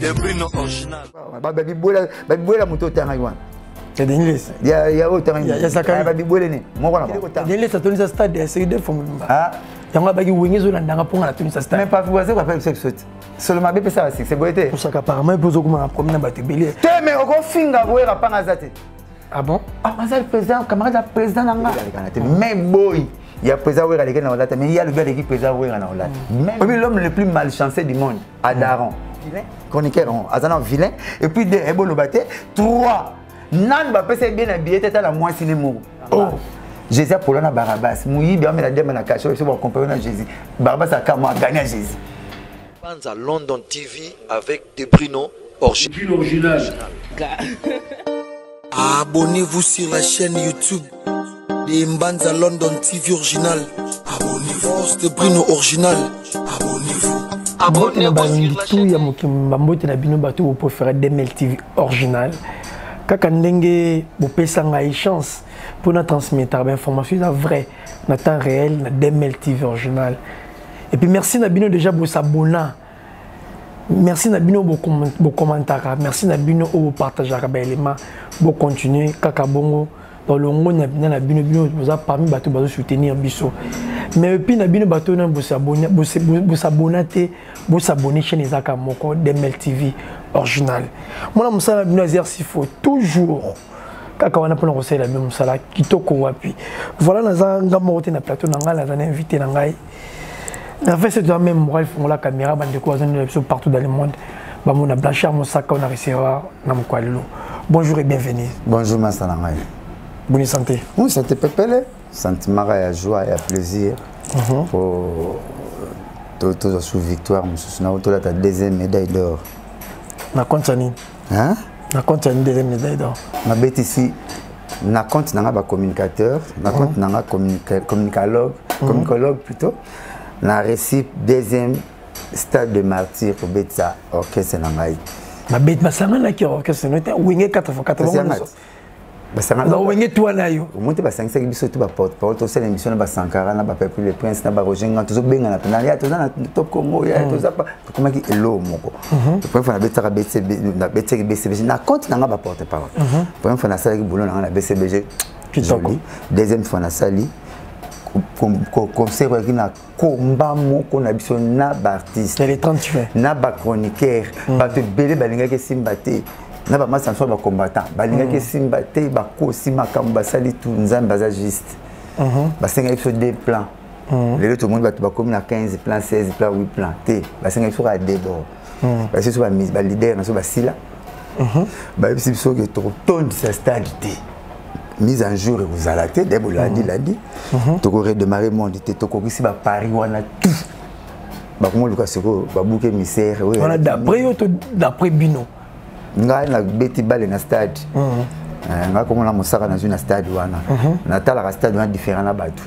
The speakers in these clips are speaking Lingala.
Debrino original. Babibola moto tanga wana. C'est Denilès. Il y a autant. Il y a Sakari. Babibola ne. Moi voilà. Denilès a tenu sa stade c'est deux fois. Ah. Yanga bagi wengi zo landanga ponga la tenu sa stade. Mais pas voisin quoi faire ce saute. Seulement bébé ça c'est boité. Pour ça qu'apparemment pozo comme promener ba tebeli. Te mais oko finga boye rapanga zate. Ah bon? Ah mais ça le président camarade le président nanga. Mais boy. Il y a président Ouera qui est dans la mais il y a le gars qui président Ouera dans la. Même l'homme le plus malchanceux du monde, Adaron. Chroniqueur, Azana vilain. Et puis de Ebolo Baté, 3. Nan va passer bien habillé, t'es à la moitié cinéma. Oh. Jésus pour l'on a Barabas. Mouyi bien mais la dame na caché, je vais comparer à Jésus. Barabas a quand même gagné à Jésus. Fans à London TV avec Debrino original. Abonnez-vous sur la chaîne YouTube de Mbanza London TV original. Abonnez-vous, Debrino original. Abonnez-vous. Abonnez-vous sur ya mokimba mbote na bino bato pour faire DML TV original. Kaka ndenge bopesa ngai chance pour na transmettre l'information la vraie na temps réel na DML TV original. Et puis merci na bino déjà pour s'abonner. Merci na bino pour commenter, merci na bino pour partager ba élément, pour continuer kaka bongo dans le monde na bino vous a parmi bato bazo soutenir biso. Mais puis na bino bato na pour s'abonner pour s'abonner chaîne ezaka moko DML TV original. Moi na musala bino exercice faut toujours kaka wana pour conseiller la même musala kitoko wapi. Voilà na ngamo na plateau na ngala na invité na ngai. En fait, c'est de la même morale, il faut la caméra, partout dans le monde. On a Blanchard, Moussaka, on a recevoir, bonjour et bienvenue. Bonjour, Massanangay. Bonne santé. Oui, santé pépélé. Sentiment de joie et de plaisir. Pour toute la victoire, nous avons la deuxième médaille d'or. Na compte ça ni? Hein? Na compte une deuxième médaille d'or. Ma bête ici. Na compte n'a pas communicateur, na compte n'a pas communicologue plutôt. Na récip deuxième stade de martyr pour Betsa orchestre nangai. Ma bête basanga na ki orchestre no ta wenge 4x4 basanga na wenge toi na yo. Monte basanga ça biso tout ba porte parole to c'est émission na Sankara na ba peuple le prince na ba rojenga to benga na penali ya to na top Congo ya to za pa comment ki elo moko. Pour fois na betsa BCBG na compte na ba porte parole. Pour fois na sala ki boulot na BCBG kitoko. Deuxième fois na sali concert qui na combat moko na biso na artiste les 38 na ba chroniqueur ba te belé balinga ke simbate na ba masa so ba combattant balinga ke simbate ba ko simaka mbasali tout nzambe baza juste ba senga biso des plans les tout le monde ba comme na 15 plans 16 plans 8 plans té ba senga biso à débord ba c'est so ba leader na so ba sila ba biso que trop tonne sa stade té mise en jour et vous allez dès vous l'a dit tu aurais démarré mon dit tu aurais ici Paris on a tout bah comment le cas c'est quoi bah bouquet misère on a d'après Bino ngai na beti balle na stade nga comme on a mosaka dans une stade wana na tala stade wana différent na batu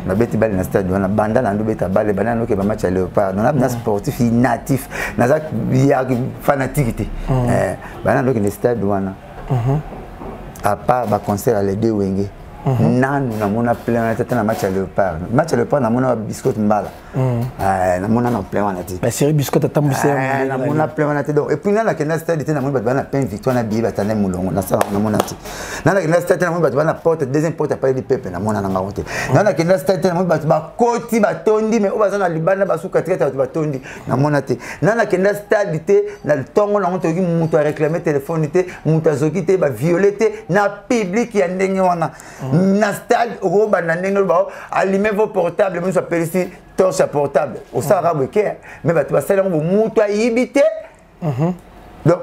na beti balle na stade wana banda na ndo beta balle bana no ke ba match à Léopard on a na sportif natif na za ya fanatique bana ndo ke stade wana à part le concert à l'aider Wenge. Nan na mona plein tête na match à Léopard. Match à Léopard na mona biscuit mbala. Na mona na plein wana ti. La série biscuit atambuse. Na mona plein wana ti donc et puis na kena stade na mona ba na peine victoire na bié batane mulongo na sala na mona ti. Na kena stade na mona ba na porte deuxième porte après les pepe na mona na ngaote. Na kena stade na mona ba koti ba tondi mais obaza na libana ba suka traite ba tondi na mona ti. Na kena stade te na tongo na monto ki muto a réclamer téléphone te muto azoki te ba violer te na public ya ndenge wana. Na stade au banane ba allumer vos portables même ça peut ici torche portable au Sahara Beker mais bah tu vas savoir muto yibité donc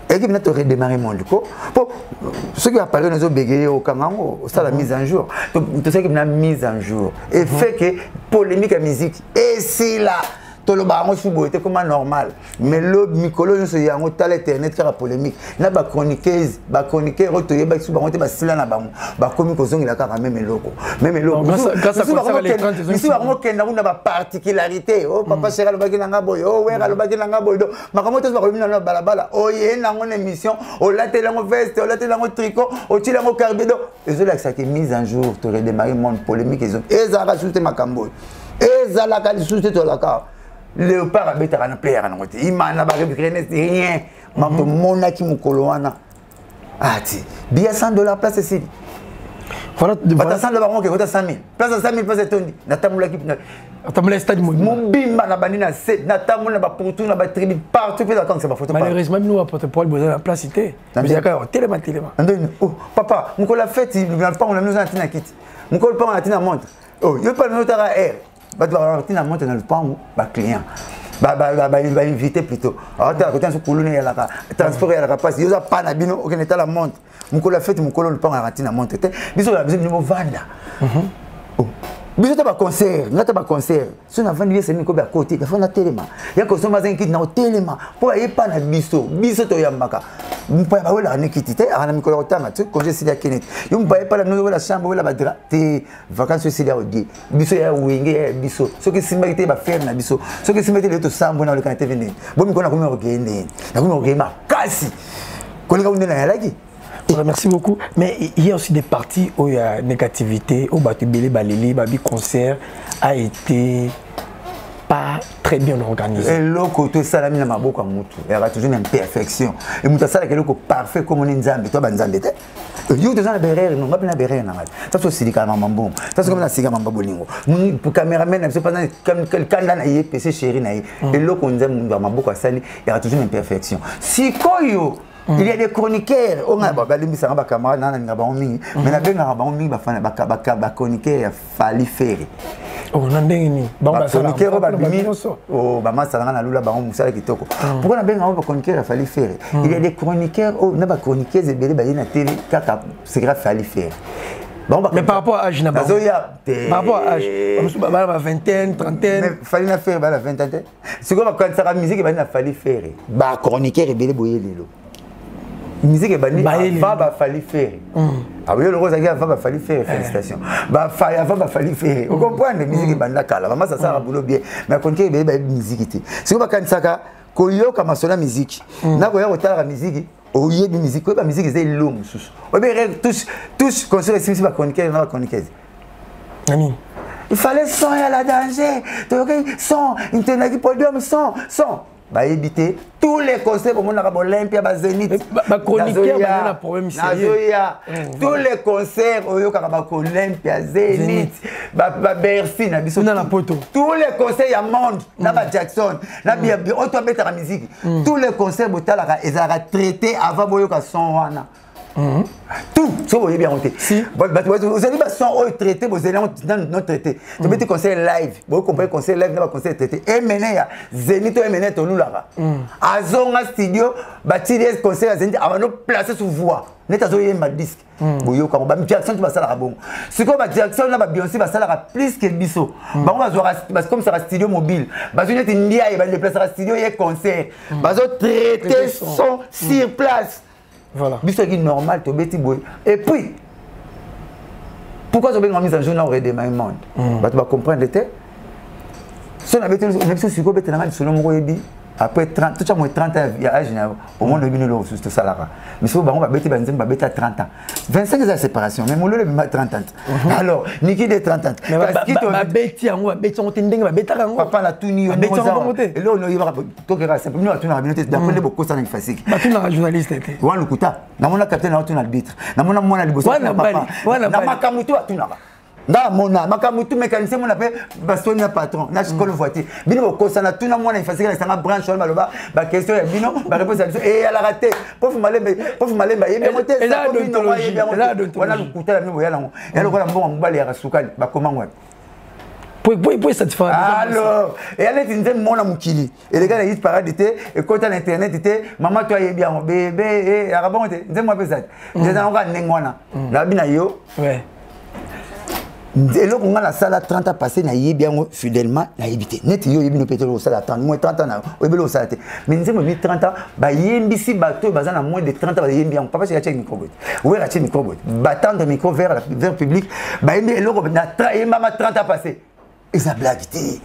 équipe n'a pas redémarré mon luco pour ceux qui apparaissent nous ont bégayé au Kangango ça la mise en jour tout ça qui n'a mise en jour et fait que polémique à musique et c'est là tout le baron subo était comme normal mais le micolo nous y a un tal internet qui a polémique na ba chroniqueuse retoyer ba subo on te ba sila na bango ba komi ko zongi la ka même logo grâce à ça les 30 ans ici ba mo kenda una ba particularité oh papa sera le baki nanga boy oh wera le baki nanga boy do makamo to ba ko na balabala oh ye na ngone émission oh la télé ngo veste oh la télé ngo tricot oh tila ngo carbedo et cela que ça qui mise en jour tu redémarrer mon polémique et ça a rajouté makambo et ça la ka sous to la ka léopard abetaka na player na ngote imana ba rien mambo mona ki mukolo wana ati bia $100 place ici voilà bata $100 bango ke kota 100,000 place 100,000 place tondi na tamula ki atamula stade mobimba na banina set na tamula ba pourtout na ba tribu partout pe d'accord c'est ba photo malheureusement nous à porte-parole besoin la place cité mais il y a quand tellement oh papa mukolo fête il vient pas on a nous en tina kit mukolo pas on a tina montre oh yo pas notre air ba doit tina montre dans le pan ba client ba invité plutôt alors tu as côté sur colonne ya la transport ya la passe yo za pas na bino ok neta la montre mukolo fête mukolo le pan à tina montre biso la besoin de vanda biso ta ba concert ngata ba concert so na vandi yese niko ba côté da fona telema ya ko so ma zenki na telema po ye pa na biso to yambaka mpa ba wela ne kitite ana mikolo otanga tu congé sidia kenet yo mpa pa la no wela chambre wela ba dra te vacances sidia odi biso ya wenge ya biso so ke simba te ba faire na biso so ke simba te le to sambo na le kan te vende bo mi kona ko me ogende na ko me ogema kasi ko le ka unde na yalaki. Merci beaucoup. Mais il y a aussi des parties où il y a négativité, où Batubele Balili, Babi concert a été pas très bien organisé. Et le côté salami na maboko mutu, il y a toujours une imperfection. Et mutu sala que le parfait comme on nzambe, toi banzambe te. Yo te zana berere non, ngapena berere na ngati. Ça so silika na mambo. Ça so comme na siga mamba bolingo. Pour cameraman, c'est pas comme kanda na yé PC chéri na yé. Et le ko nzambe maboko sali, il y a toujours une imperfection. Si koyo il y a des chroniqueurs, on a des camarades, mais des chroniqueurs fallu faire. Oh, nandengini. Chroniqueur babimi. Oh, bama salanga na lula bango musala kitoko. Pourquoi na benga ba chroniqueur fallu faire? Il y a des chroniqueurs, oh, na ba chroniqueurs ebele ba na télé kaka c'est grave fallu faire. Mais par rapport à âge, par rapport à âge, on a vingtaine, trentaine. Mais fallait na faire la vingtaine. C'est comme quand ça la musique il va fallu faire. Ba chroniqueur ebele boye lelo. Musique est bannie, va fallu faire. Ah oui, le rose va fallu faire, félicitations. Va fallu faire. Vous comprenez, musique est bannie kala. Maman ça sert à boulot bien. Mais quand il y a musique était. C'est comme quand ça koyo kama sona musique. Na koyo otala la musique. Oye de musique, la musique c'est long sous. Obe tous concert ici va chroniquer na chroniquer. Ami. Il fallait son à la danger. Son, internet podium son. Bah éviter tous les concerts pour mon Olympia, Zénith, chroniqueur na problème sérieux. Tous les concerts au Olympia, Zénith, Bercy na biso. Tous les concerts il y a monde, na Jackson, na bien auto mettre la musique. Tous les concerts botala ils ont traité avant boyoka son wana. Tout, ça vous voyez bien monter. Si. Vous allez son traité, vous allez non traité. Vous mettez conseil live, vous comprenez conseil live, vous conseil traité. Et maintenant, Zénith et maintenant, on nous là. Azonga studio, bâti des conseils à Zénith, avant de placer sous voix. Net azoye ma disque. Boyo quand ba Jackson tu vas ça la bon. C'est comme Jackson là ba Beyoncé va ça la plus que biso. Ba on va jouer comme ça studio mobile. Ba une India et ba déplacer à studio et concert. Ba zo traiter son sur place. Voilà. Biso qui normal to beti boy. Et puis pourquoi on a mis en journal aurait des monde. Ba tu vas comprendre était. Si on avait été sur quoi beti na mal selon moi ebi. Après 30, tout ça, moi 30 ans, il y a âge, au moins 2000 €, c'est ça là. Mais si on va bêter à 30 ans. 25 ans de séparation, mais mon lot est 30 ans. Alors, Niki de 30 ans. Mais ma bêtise, on papa l'a tout nié. Et là, on y va, tout est simple. Nous, on a d'après les beaucoup, ça n'est pas facile. Tu es journaliste. On le couta. Dans mon capitaine, on a l'arbitre. Dans mon amour, on a le boss. Dans ma camuto, tu n'as pas. Dans mon âme, je mécanicien, mon appelle Bastonia patron. Na école voiture. Bino ko sana tuna mwana ifasika na sanga branch wala maloba ba question ya bino ba réponse et elle a raté. Prof malemba yebe moté ça ko bino wa yebe moté. Wana lukuta la mbo yala ngo. Yalo ko la mbongo mbali ya sukali ba komangwa. Pour satisfaire. Alors, et elle est une mona mukili. Et les gars ils parade était et quand on internet était maman toi yebe bien bébé et arabon était. Nzemwa pesa. Nzena ngo nengwana. La bina yo. Ouais. Et là, on a la salle à 30 ans passé, na yé bien fidèlement, na évité. Net yo yé no pétrole au salle à 30, moins 30 ans na, au belo au salle. Mais nous avons mis 30 ans, bah yé mbisi bateau, bah na moins de 30 ans, bah yé bien. Papa c'est la check micro boîte. Où est la check micro boîte? Battant de micro vers public, bah yé bien là, na trahi maman 30 ans passé. Et ça blague. Et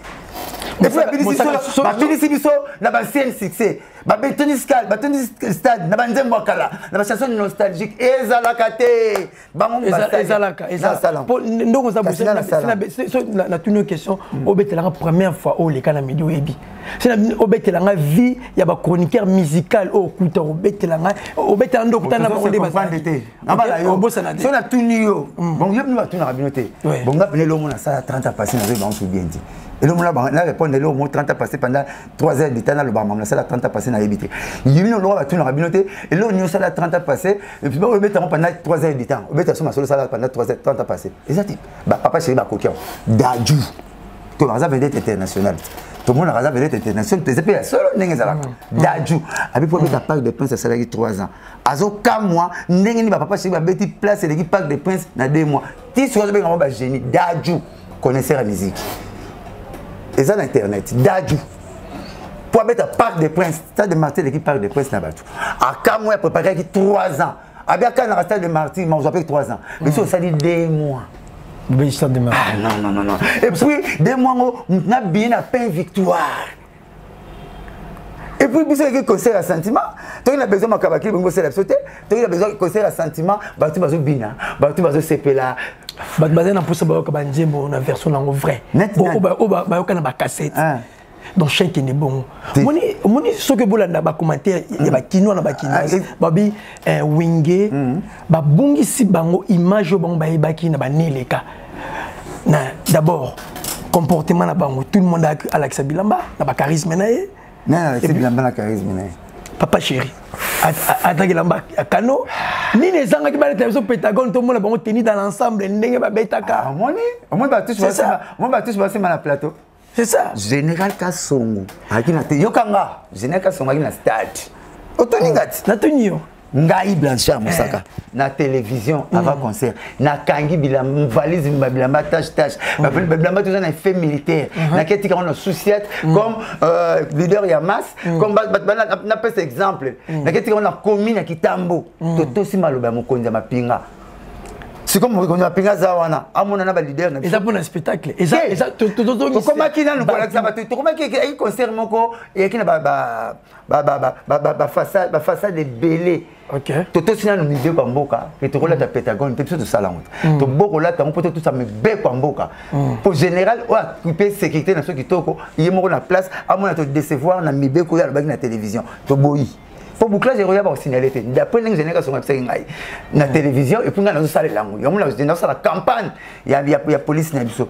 puis la biso, na ba CN succès. babetoni skal batoni stade na banzembo kala na chanson nostalgique ezalaka te bango ezalaka ndongo za bossa na tune question obetelanga première fois o leka na medio ebi c'est na obetelanga vie ya ba chroniqueur musical o kuta obetelanga ndoko tana ba ondeba te abala yo so na tuni yo bon yo ni batuna kabinote bon ngapene lo mona ça 30 passé na zo ba on bien dit. Et le monde a répondu au mot 30 ans passé pendant 3 heures de temps dans le bar, ça a 30 ans passé dans l'habité. Il y a eu un droit à tout dans la communauté, et là on a 30 ans passé, et puis on met pendant 3 heures de temps, on met sur ma solo salade pendant 3 heures, 30 ans passé. Et ça, papa chéri, coquin, d'adjou, que Raza vedette internationale. Tout le monde a Raza vedette internationale, tu sais, solo n'est pas d'adjou. Avec pour mettre Parc des Princes, ça a 3 ans. Azo, comme moi, n'est pas papa chéri, va mettre place et l'équipe Parc des Princes dans 2 mois. Tu sais, tu as un génie, d'adjou, connaisseur la musique. Et ça l'internet, d'adjou. Pour mettre Parc des Princes, Stade de Martyrs, l'équipe Parc des Princes, n'a-t-il. À Camoué, a préparé 3 ans. À bien quand Stade de Martyrs, on s'appelle 3 ans. Mais ça dit 2 mois. Ah non. Et puis, 2 mois, on a bien à peine victoire. Et puis, il y a un concert à sentiment. Tu as besoin de Kabaki, tu as besoin de concert à sentiment. Tu as besoin de Bina, tu as besoin de Sepela. Bah na posa ba ka banjembo na version nango vrai ba ka na ba cassette donc chaque est bon moni ce que bolanda ba commentaire ya ba kino na ba kino babi wingé ba bungisi bango image bango ba ebaki na ba neleka na d'abord comportement na bango tout le monde a Alexa Bilamba na ba charisme na ye na Alexa Bilamba na charisme na ye papa chéri attaquer lamba kano ni les gens qui battent le Pentagone tout le monde va tenir dans l'ensemble ndenge ba betaka on va tous passer dans plateau c'est ça Général Kasongo akina te yokanga Général Kasongo akina stade otoningati na tonio ngai Blanchard Mosaka na télévision avant concert na kangi bilamba valise bilamba tâche bilamba tout ça na fait militaire na ketika on a souciat comme leader Yamas comme na pèse exemple na ketika on a commune à Kitambo toto si maloba mokonzi mapinga c'est comme on a pinga zawana amona na ba leader na ça pour un spectacle et ça toto comment qui na nous pour ça comment qui ay concert moko et qui na ba façade de belé. OK. Toto sina no midé kwa mboka et to kola ta Pentagone te tout ça la honte. To boko la ta on peut tout ça me be kwa mboka. Pour général o occuper sécurité na so kitoko, il moko na place amona to décevoir na mibe ko ya ba na télévision. To boyi. Pour boucler zéro ya ba signaler te. D'après les général son website ngai na télévision et puis na zo sala lango. Ya mona na sala campagne ya police na biso.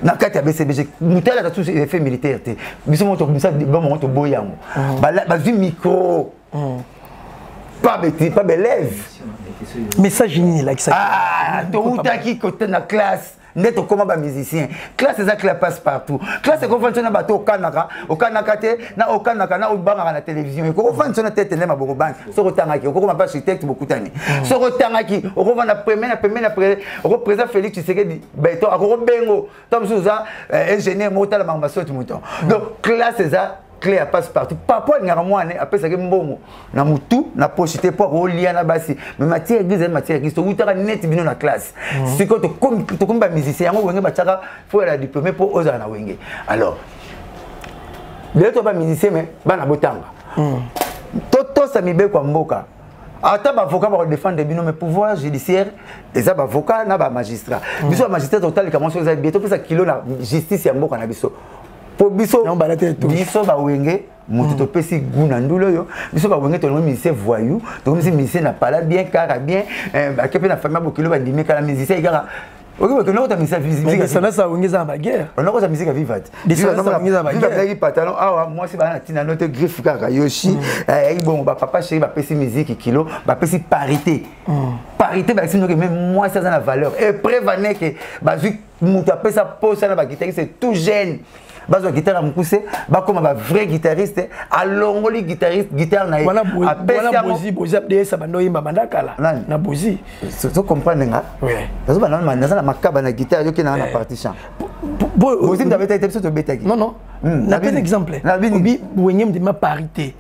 Na kati ya BCBG mutala ta tout effet militaire te. Biso mo to bisa ba mo to boyango. Ba vi micro. Pas bélève. Message ni là qui ça. Ah, tout qui côté na classe. Net comment ba musicien. Classe ça qui la passe partout. Classe qu'on fait na bateau au kanaka te na au kanaka na au banga na télévision. Et qu'on fait na tête na maboko bank. So rotangaki, on comment pas architecte beaucoup tani. So rotangaki, on va na première on représente Félix Tshisekedi beto akoro bengo. Tom Souza ingénieur motal mamba sotu mouton. Donc classe ça clé à passe partout papa ngara mwana après ça ke mbongo na mutu na pochité pour olia na basi mais matière grise to utaka net bino na classe c'est que to comme ba musicien yango wenge ba tchaka faut la diplômé pour oza na wenge alors les to ba musicien mais bana botanga toto sa mibe kwa mboka ata ba avocat ba défendre bino mais pouvoir judiciaire et ça ba avocat na ba magistrat biso ba magistrat total comment ça bientôt pour ça kilo na justice ya mboka na biso pour biso ba wenge mutu to pesi guna ndulo yo biso ba wenge to no musicien voyou to musicien na pala bien cara bien ba kepe na famille bokilo ba dimi kala musicien igara ok que no ta musicien physique ça ça wenge za ba guerre on a ko ta musique vivante ça wenge za ba guerre viva pantalon ah moi c'est ba na tina note griffe kaka yoshi bon ba papa chéri ba pesi musique kilo ba pesi parité parité ba sino que même moi ça a la valeur et prévaner que ba vu mutu apesa posa na ba guitariste c'est tout jeune. Bazo guitare à m'pousser, bah comme un vrai guitariste, à l'ongoli guitariste, guitare naïf. Voilà bozi de ça bando yimba mandaka là. Na bozi. Tu comprends nga? Oui. Parce que na makaba na guitare yo qui na partition. Bozi d'avait été sur bêta. Non. Na un exemple. Obi wenyem de ma parité.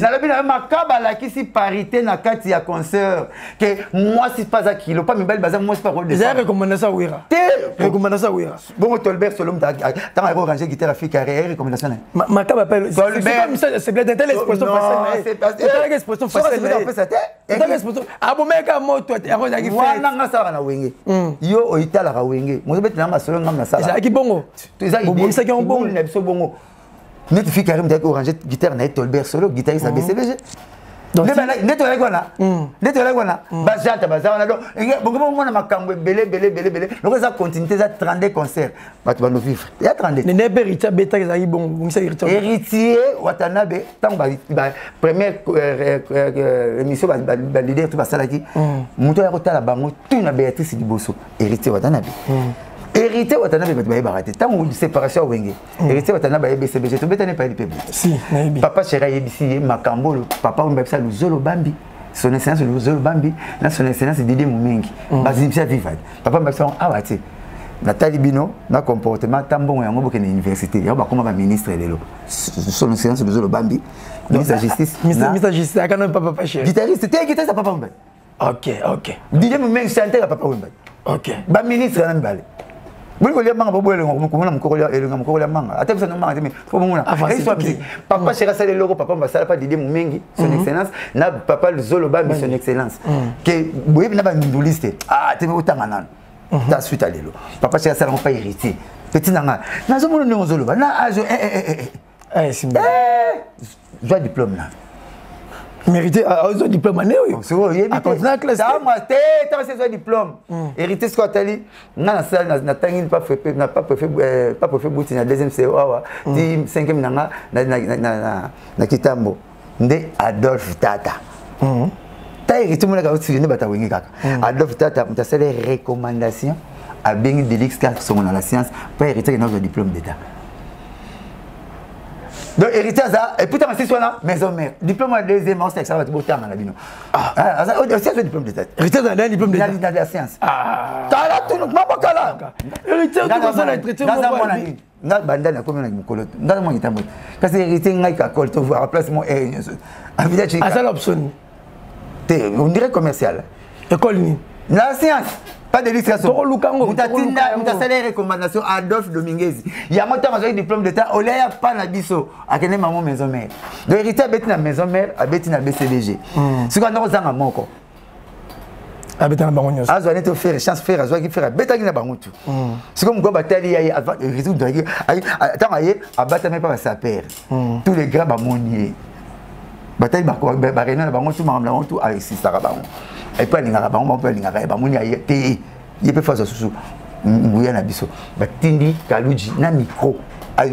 nalobi na makaba la kisi parité na kati ya concert que moi si pas à kilo pas mibali baza moi c'est pas rôle de ça recommandation wira recommandation wira bon Tolbert solo tant à ranger guitare Afrique carrière recommandation makaba appelle c'est bien telle expression facile c'est pas telle expression facile telle expression abomeka moto akoza ki fait nanga sala na wenge yo oitala ka wenge mo beti nanga solo ngam na sala ça ki bongo ça ki bongo na biso bongo net fi carré me orange guitare na Tolbert solo guitariste à BCBG net ola kwana bazata bazana donc bongo mona makambo belé donc ça continuité ça 32 concerts bato bano vivre ya 32 ne héritier beta za bon héritier Watanabe tant ba première émission ba leader tout basalaki muto ya kotala bango tout na Béatrice Liboso héritier Watanabe hérité Watanabe bato ba barate tant ou séparation wenge hérité Watanabe BCBG to betane pa LPB si papa chéri yebisi makambo papa on babisa le Zolo Bambi son excellence le Zolo Bambi na son excellence Didier Mumengi bazimisa vivade papa babisa awati Nathalie Bino na comportement tambon yango boke na université ya ba koma ba ministre lelo son excellence le Zolo Bambi ministre de justice ministre de justice akana papa chéri guitariste papa Mbaye ok Didier Mumengi chanteur papa Mbaye ok ba ministre na mbale Bon, il y a un peu de manga. Attends, ça ne m'a papa chéra ça les logos, papa m'a pas Didier Mumengi, son excellence, na papa le Zolo Bambi, son excellence. Que oui, n'a pas une liste. Ah, tu veux autant manan. Ta suite à l'élo. Papa chéra ça n'a pas hérité. Petit nanga. Na zo mono Zolo Bambi. Na ajo c'est bien. Joie diplôme là. Mérité au diplôme année oui. C'est vrai, à continuer classe. Ça moi t'as ce diplôme. Hérité ce qu'on t'a dit. Na salle na tangi pas fait bouti na deuxième COA. Ti 5e nanga na Kitambo. Nde Adolphe Tata. Ta hérité mon ka aussi ne bata wengi kaka. Adolphe Tata on t'a fait les recommandations à Bengi Delix car sont dans la science pour hériter notre diplôme d'état. Donc héritier ça et puis tu m'as là maison mère diplôme de deuxième c'est ça va te botter dans la bino aussi un diplôme d'état héritier dans un diplôme d'état dans la science t'as là tout le monde pas là héritier tout ça là traité dans mon ami na banda na comme na mukolo dans mon itambo parce que héritier ngai ka col to voir place mon à ça l'option on dirait commercial école ni la science pas de l'illustration. T'as fait les recommandations à Adolphe Dominguez. Il y a monté un diplôme d'état. On l'a pas na biso. À quelle maman maison mère. Le héritier a bêti na maison mère, a bêti na BCBG. Ce qu'on a besoin à mon corps. A bêti na bangonyo. A besoin de faire chance faire, a besoin de faire bêti na bangonyo. C'est comme quoi bataille y a héritier de attends aïe, a battre même pas sa père. Tous les gars bamonier. Bataille ba réunion na bangonyo tout maram tout avec Sisara bangon. Et puis il y a un peu de temps, il peut faire ça sous Mouya Nabiso. Batindi, Kaluji, na micro. Parce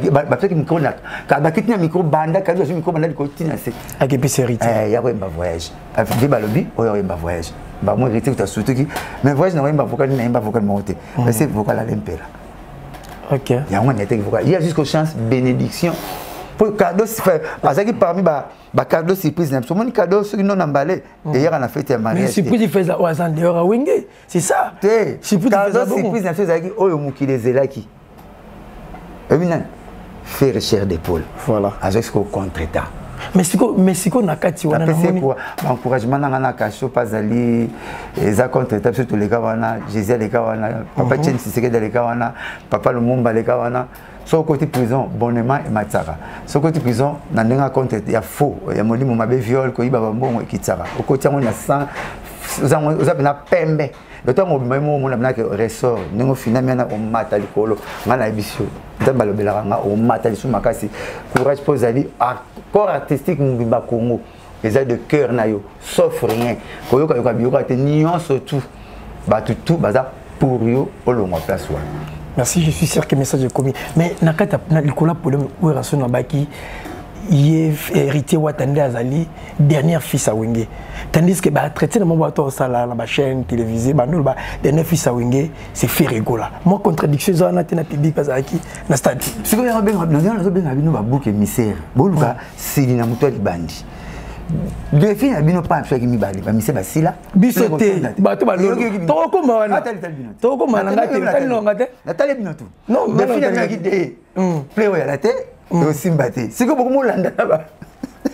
que micro n'a pas de micro, banda, Kaluji, micro, banda, continue. À quel pays hérité? Il y a un voyage. Il y a un voyage. Moi, je suis surtout qui. Mais voyage n'a pas vocal, n'a pas vocal monté. Mais c'est vocal à l'impéra. Ok. Il y a un vocal. Il y a jusqu'aux chances, bénédiction. Pour cadeau, parce que parmi les cadeaux surprise, mon cadeau, ceux qui n'ont pas emballé, et hier on a fait un mariage. Mais surprise, il fait ça au hasard dehors à Wenge, c'est ça. Cadeau surprise, il fait ça oh yo muki les elaki. Et bien, faire cher d'épaule. Voilà. Avec ce qu'on contre-état. Mexico nakati wana namoni pour encouragement na kasho pazali eza contre état surtout les gars wana Jésus les gars wana papa Chen Tshisekedi les gars wana papa Lumumba les gars wana so côté prison bonnement et matara so côté prison na ndenga contre ya faux ya molimo mabe viol ko iba bambongo ekitsara au côté ngo na sang oza na pembe d'autant mo bimamo mo na que ressort ndengo finamia o mata likolo ngana ebisio ndamba lobelaka nga o mata lisu makasi courage pozali corps artistique mbimba Congo les aides de cœur na yo sauf rien koyoka yoka bioka te nuance tout ba tout baza pour yo olongo place wa. Merci, je suis sûr que le message est commis. Mais nakata na likola problème où rason na baki y héritier Watande Azali dernier fils à Wenge. Tandis que ba traité na mobato sala na chaîne télévisée ba no ba dernier fils à Wenge c'est fait rigola. Moi contradiction za na tena public bazaki na stade. Ce que ya ben na ben abino ba bouke misère. Boluka sili na muto libandi. Le film a bien pas fait que mi bali ba mise basila bisoté bato ba lolo to ko mawana to ko malanga te tali no ngate natali bino tu non le film a qui dé play ya la té et aussi mbaté c'est que beaucoup molanda ba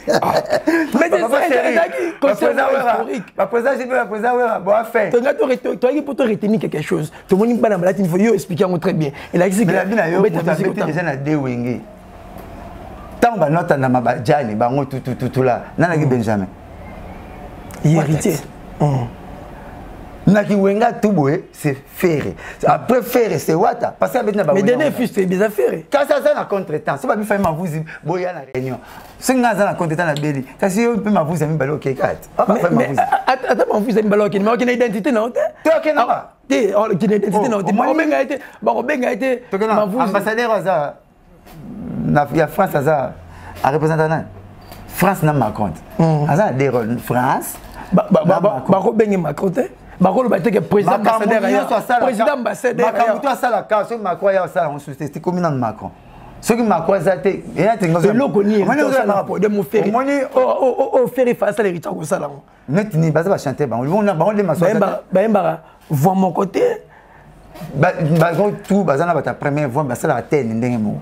Mais c'est ça, tu as pour te retenir quelque chose. Tout le monde va il faut expliquer très bien. Il a dit que déjà na deux wenge. Tant ba nota na mabajani bango tout là. Nana ki Benjamin. Héritier. Naki wenga tuboé c'est ferré. Après ferré c'est wata parce que mais dernier fils c'est des affaires. Quand ça na contretemps, ça va bien faire ma vous boya na réunion. C'est ngaza na contretemps na beli. Ça si on peut ma vous ami balo OK 4. Mais attends ma vous ami balo OK, mais aucune identité non. Tu OK non pas. Tu aucune identité non. Moi benga été, bon benga été ma vous ambassadeur ça na ya France ça a représentant France na Macron. Ça des rôles France ba benga Macron. Bakolo bateke président ambassadeur Macron ça la carte Macron ya ça on sous-estime comme dans Macron ce qui Macron ça té et là tingo le loconi de mon frère oh frère face à l'héritage comme ça là net ni basa ba chanter ba on les maso ba voir mon côté ba tout bazana ba ta première voix ba ça la tête ndenge mo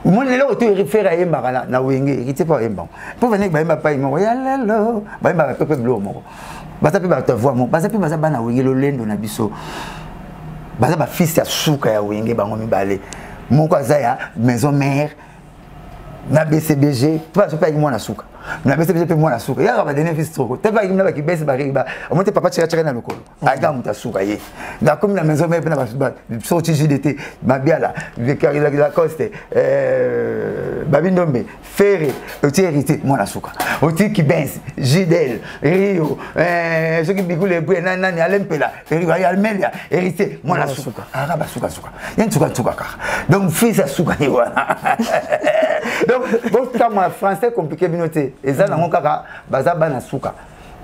mon lelo to réfère à Embara na wenge hérité pas Embara pour venir ba Embara pas mo ya lelo ba Embara pepe blo mo baza pe ba ta voix mo baza pe baza bana wenge lo lendo na biso baza ba fils ya suka ya wenge bango mibale moko aza ya maison mère na BCBG pas so pa ki mwana suka na BCBG pe mwana suka ya ba donner fils trop te ba ki na ba ki bese ba riba o monte papa tchira na lokolo aga muta suka ye na comme na maison mère pe na ba sorti JDT mabiala Vicari la Coste Babindombe Ferré oti hérité mwana suka oti ki benz Gidel Rio ce qui bigule bu na nani alempela Rio Almelia hérité mwana suka aga ba suka yen suka ka donc fils ya suka ni wana donc comme en français compliqué binoté eza na ngokaka baza bana suka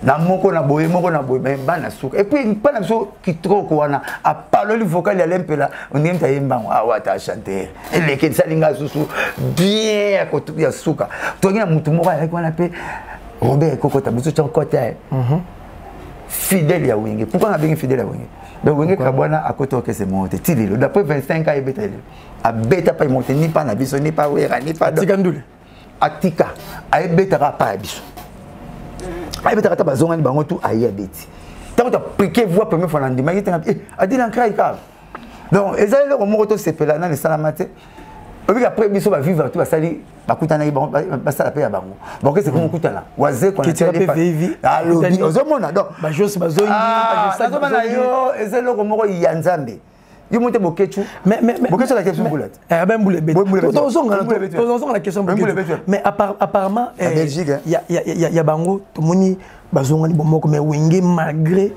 na moko na boye bana suka et puis pas na so qui trop wana a parler le vocal ya lempela on aime ta yemba awata chanter et les que salinga susu bien ko tu ya suka to ngina mutu moko ya kwana pe Robert Kokota busu chokota fidèle ya wenge pourquoi on a bien fidèle ya wenge donc wenge kabwana akoto ke c'est monté tililo d'après 25 ans ebeta a beta pas monter ni pas na biso ni pas wera ni pas tikandule atika a beta pas biso a beta ta bazonga ni bango tout aye beti tant que piquer voix première fois na ndima yete a dit l'encray ka donc ezali le moko to sepela na le salamate obi après biso ba vivre tout ba sali ba kutana yi ba sala pe ya bango bon que c'est comme kutana waze ko na pas vivi alobi ozomona donc ba jos bazongi ba ça na yo ezali le moko ya nzambe yo monte bokechu mais bokechu la question boulette ben boulette on la question boulette mais apparemment en Belgique il y a bango to moni bazonga ni bomoko mais wenge malgré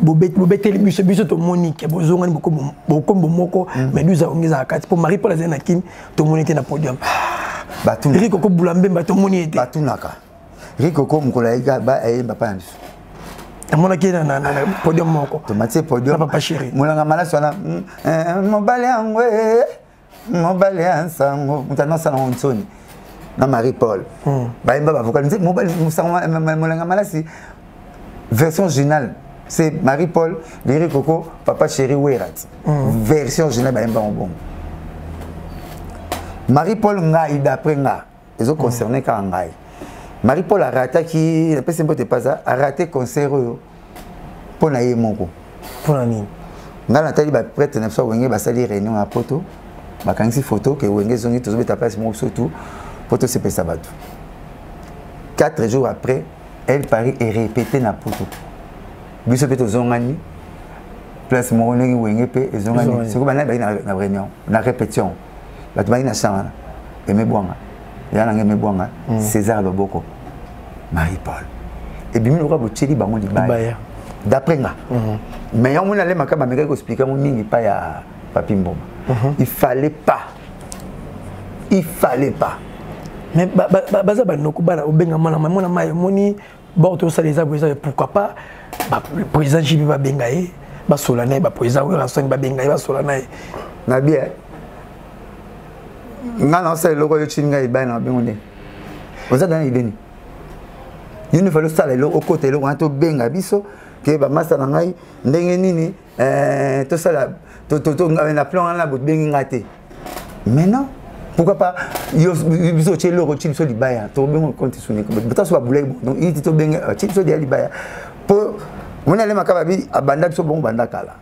bobeteli biso to moni ke bazonga ni boko bomoko mais nous ongeza kati pour Marie Paul Azena Kim to moni te na podium batuna Rico ko Bulambe to moni ete batunaka Rico ko mukola ega ba ayemba pa biso amona ki na podium moko to matie podium papa chéri mulanga malaso na mobale angwe mobale ansango mutana sana onsoni na Marie Paul ba yemba ba vocal mobale musanga mulanga malasi version originale c'est Marie Paul Liri Coco papa chéri Werat version originale ba yemba bon Marie Paul ngai d'après nga ils ont concerné ka ngai Marie Paul a raté qui n'a pas simple pas ça a raté concert pour na yemoko pour la nini nga natali ba prêtre na so wenge ba sali réunion à poto ba kangisi photo que wenge zongi to beta place mo surtout photo c'est pesa batu 4 jours après elle parie et répété na poto biso peto zongani place mo ngi wenge pe zongani c'est comme na réunion na répétition ba tbani na chambre Aimé Bouanga yana Aimé Bouanga César Loboko Marie Paul et bimi loka boteli bango libaya d'après nga mais on allait makaba meka ko expliquer mon mingi pa ya Papi Mboma il fallait pas mais baza banoko bana obenga mwana mwana mai moni bon to ça les aboisa pourquoi pas le président Jibi ba bengaye ba solana ba président wa rasoni ba bengaye ba solana na bien ngana c'est loko yo chinga ibana bengonde oza dana ideni il ne fallait ça le côté le on to benga biso ke ba masa na ngai ndenge nini to sala to na plan na bot bengi ngate mais non Pourquoi pas biso che loro chi biso libaya to bengo konti suni ko bata so babulay donc il to benga chi biso dia libaya po mona le makaba bi abanda biso bongo banda kala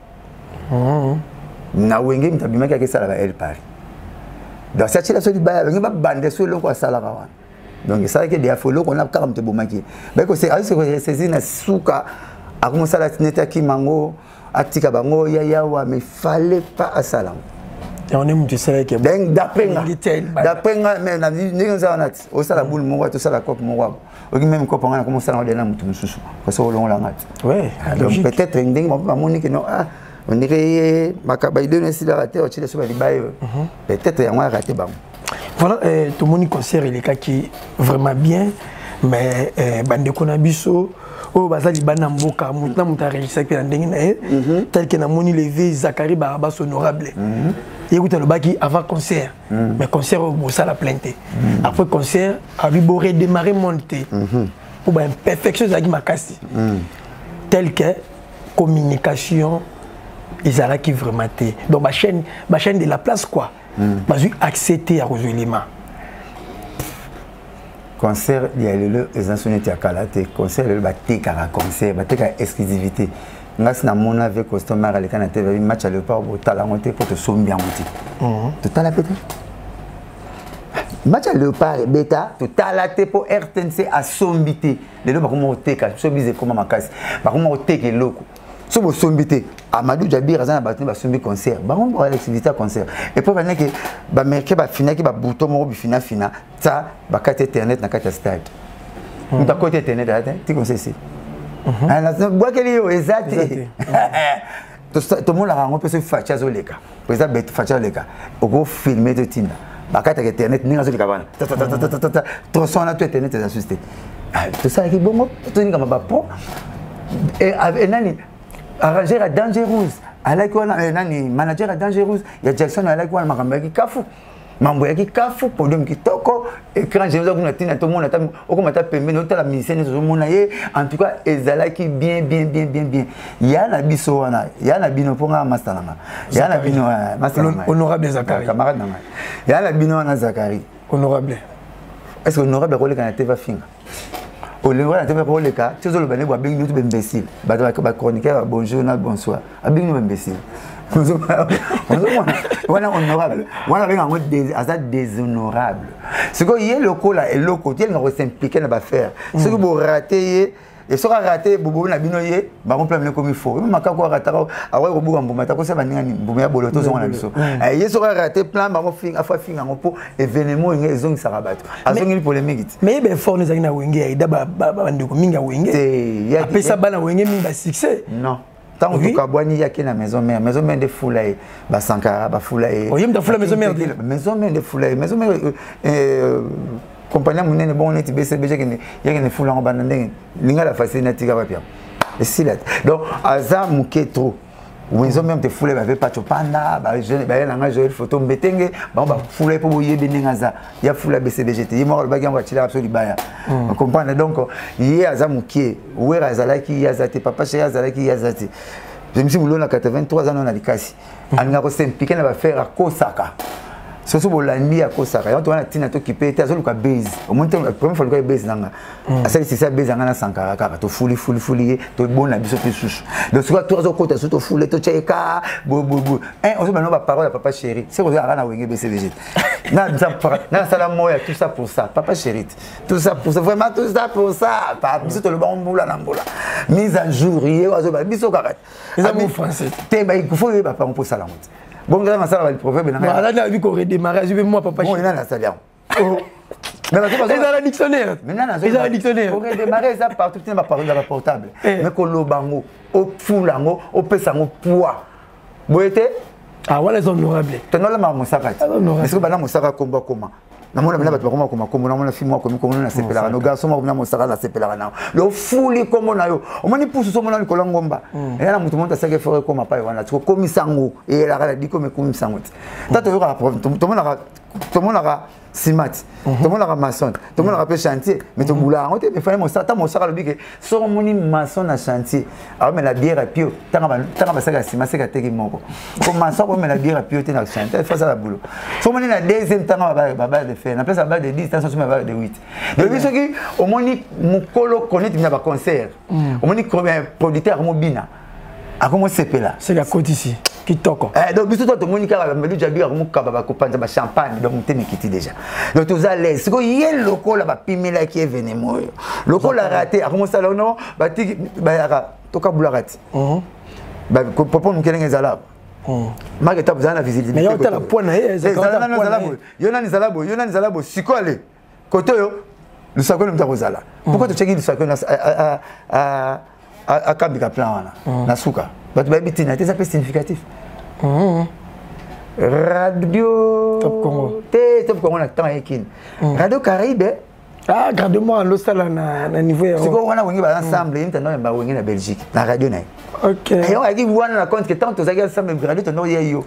na wenge mtabima ka kesala ba el pari donc ça chi la so libaya benga ba bande so loko asala ka wana donc ça que des afolo qu'on a karam te bomaki ba ko c'est na suka akuma sala tineta ki mango atika bango ya wa mais fallait pas asala. On est monté ça avec d'après nga mais na ningo za nati o sala boule mo to sala cop mo wabo o même cop nga comme ça na dena mutu mususu parce que on la ngati ouais donc peut-être ndenge mo ba moni que non ah on dirait makaba idée ne sila raté o chile so ba libaye peut-être ya ngwa raté bango voilà tout le monde concert il est qui vraiment bien mais bande ko na biso oh bazali bana mboka mutna mutarisa pe ndenge na tel que na moni levé Zakari Barabas honorable écoute le baki avant concert mais concert au ça la plainte après concert a lui boré démarrer monter pour ben perfection zaki makasi tel que communication ils allaient qui vraiment té donc ma chaîne de la place quoi bazu accepter à Rosolima concert il y a le les à Kalate concert le baté kara concert baté ka exclusivité ngas na mona avec customer à l'écran TV match à le pas au talent monté pour te sombi en monté tout à la peut-être match à le pas bêta tout à la té pour RTNC à sombité les deux comment teka sobise comme makasi ba comment teka loko so bo sombité Amadou Jabir azana batni ba sombi concert ba on ba l'activité concert et puis que ba merke ba fina ki ba bouton mo bi fina ça ba carte internet na carte stade on ta côté internet tu connais c'est ana bois que yo exact tout le monde a on peut se facha zoleka pour ça bet facha leka o go filmer de tinda ba carte internet ni ngazo likabana to son na internet za assisté tout ça qui bon to ni kama ba pro et nani arranger à Dangereuse à la quoi nani manager à Dangereuse il y a Jackson à la quoi makamba ki kafu mambo ya ki kafu podium ki toko écran je vous na tina tout le monde attend au comme ta pembe no la musicienne zo mona ye en tout cas ezala ki bien il y a na biso wana il y a na bino ponga master nanga il y a na bino master honorable Zakari camarade nanga il y a na bino na Zakari honorable est-ce que honorable role kana te va finga au lieu de faire pour les cas, tu as le bénévole avec nous imbécile. Bah chroniqueur bonjour bonsoir. Avec nous imbécile. Voilà honorable. Voilà avec un mot déshonorable. Ce que y est local là et local, il ne s'impliquer dans l'affaire. Ce que vous ratez et ce que raté bobo na binoye ba on plan comme il faut. Même makako ratara awa robu ngamba ta ko se baningani mbumya boloto zo na biso. Et ce que raté plan ba mo finga fa finga ngo événement ngi ezong sarabatu. Azongi polémique. Mais ben fort nous na wenge ida ba ndeko minga wenge. Ya pesa bana wenge minga succès. Non. Tant que kabwani yaki na maison mère de foulaye ba sankara ba foulaye. Oh yem da foulaye maison mère de foulaye maison mère compagnie monene bon net BCBG qui ne foule en bandeng linga la facile tika ba pia et si là donc aza muketo wenzo même te foule ba pas chopanda ba jeune ba na joël photo mbetenge ba foule pour boyer beninga za ya foule BCBG te yimo ba ngamba chila absolu baya on comprend donc il aza mukie wera azalaki yazati papa chez azalaki yazati je me suis moulona 83 ans na likasi alinga ko s'impliquer na ba faire kosaka surtout bolandi à Kosaka on a tina to kipé te azoluka base au moins la première fois que base nanga asali c'est ça base nanga na sankara kaka to fuli to bona biso pe susu donc soit toi zo kota to fuli to cheka bo on se maintenant ba parole à papa chéri c'est quoi na wenge BCBG na sala moya tout ça pour ça papa chéri tout ça pour ça vraiment tout ça pour ça pas biso to le bon mbula na mbula mise à jour yé ozo ba biso kaka les amis français te ba il faut papa on pour ça la honte. Bon, ça va le proverbe. Là, on a vu qu'on redémarrait. Je vais moi, papa. Bon, il y a un salaire. Mais ils ont un dictionnaire. Ils ont un dictionnaire. Pour redémarrer, ça partout, tu n'as pas parlé de la portable. Mais qu'on l'obango, au foulango, au pesango, poids. Vous voyez? Ah, voilà, les honorables. Tu n'as pas mon sac. Est-ce que mon sac combat comment? Na mona bana batwa comme na mona film comme na sepela no garçon na mosaka na sepela na le fuli comme na yo o moni pousse so mona likolo ngomba et na mutu monta sake faire comme pa wana tu komisango et la kala di comme komisango tato yo ka to mona Simati. Tout le monde a maçon. Tout le monde a rappelé chantier. Mais tout le monde a rappelé. Mais il fallait mon sac à l'objet que si on a maçon à chantier, alors mais la bière à pied, tant que ça a ciment, c'est qu'à terre mort. Comme maçon, on met la bière à pied, tu es dans le chantier. Il faut ça la boulot. Si on a la deuxième temps, on va de faire. On appelle ça base de 10, on va de 8. Mais oui, ce qui, au moins, mon colo connaît, il y a un concert. Au moins, producteur mobile. À comment c'est là? C'est la côte ici. Qui toque. Donc, tout le monde a un champagne, donc on est déjà. Donc, tu as l'aise. C'est qu'il y a le local qui est venu. Le local a raté. Comment ça, non? Tu as raté. Pourquoi nous avons zalab? Mais il y a visite. Mais il y a un point. Il y a un zalabo. Si quoi aller? Côté, le sac de Mtarozala. Pourquoi tu checkes le sac à Kabika Plan? Nasuka. C'est significatif. Radio Top Congo. Top Congo, on a tant équine. Radio Caraïbe. Ah, garde-moi l'Ostala à niveau. C'est quoi on a ensemble, on a en Belgique, la radio. Ok. Et on a dit on a compte que tant que ça ensemble radio ton yo.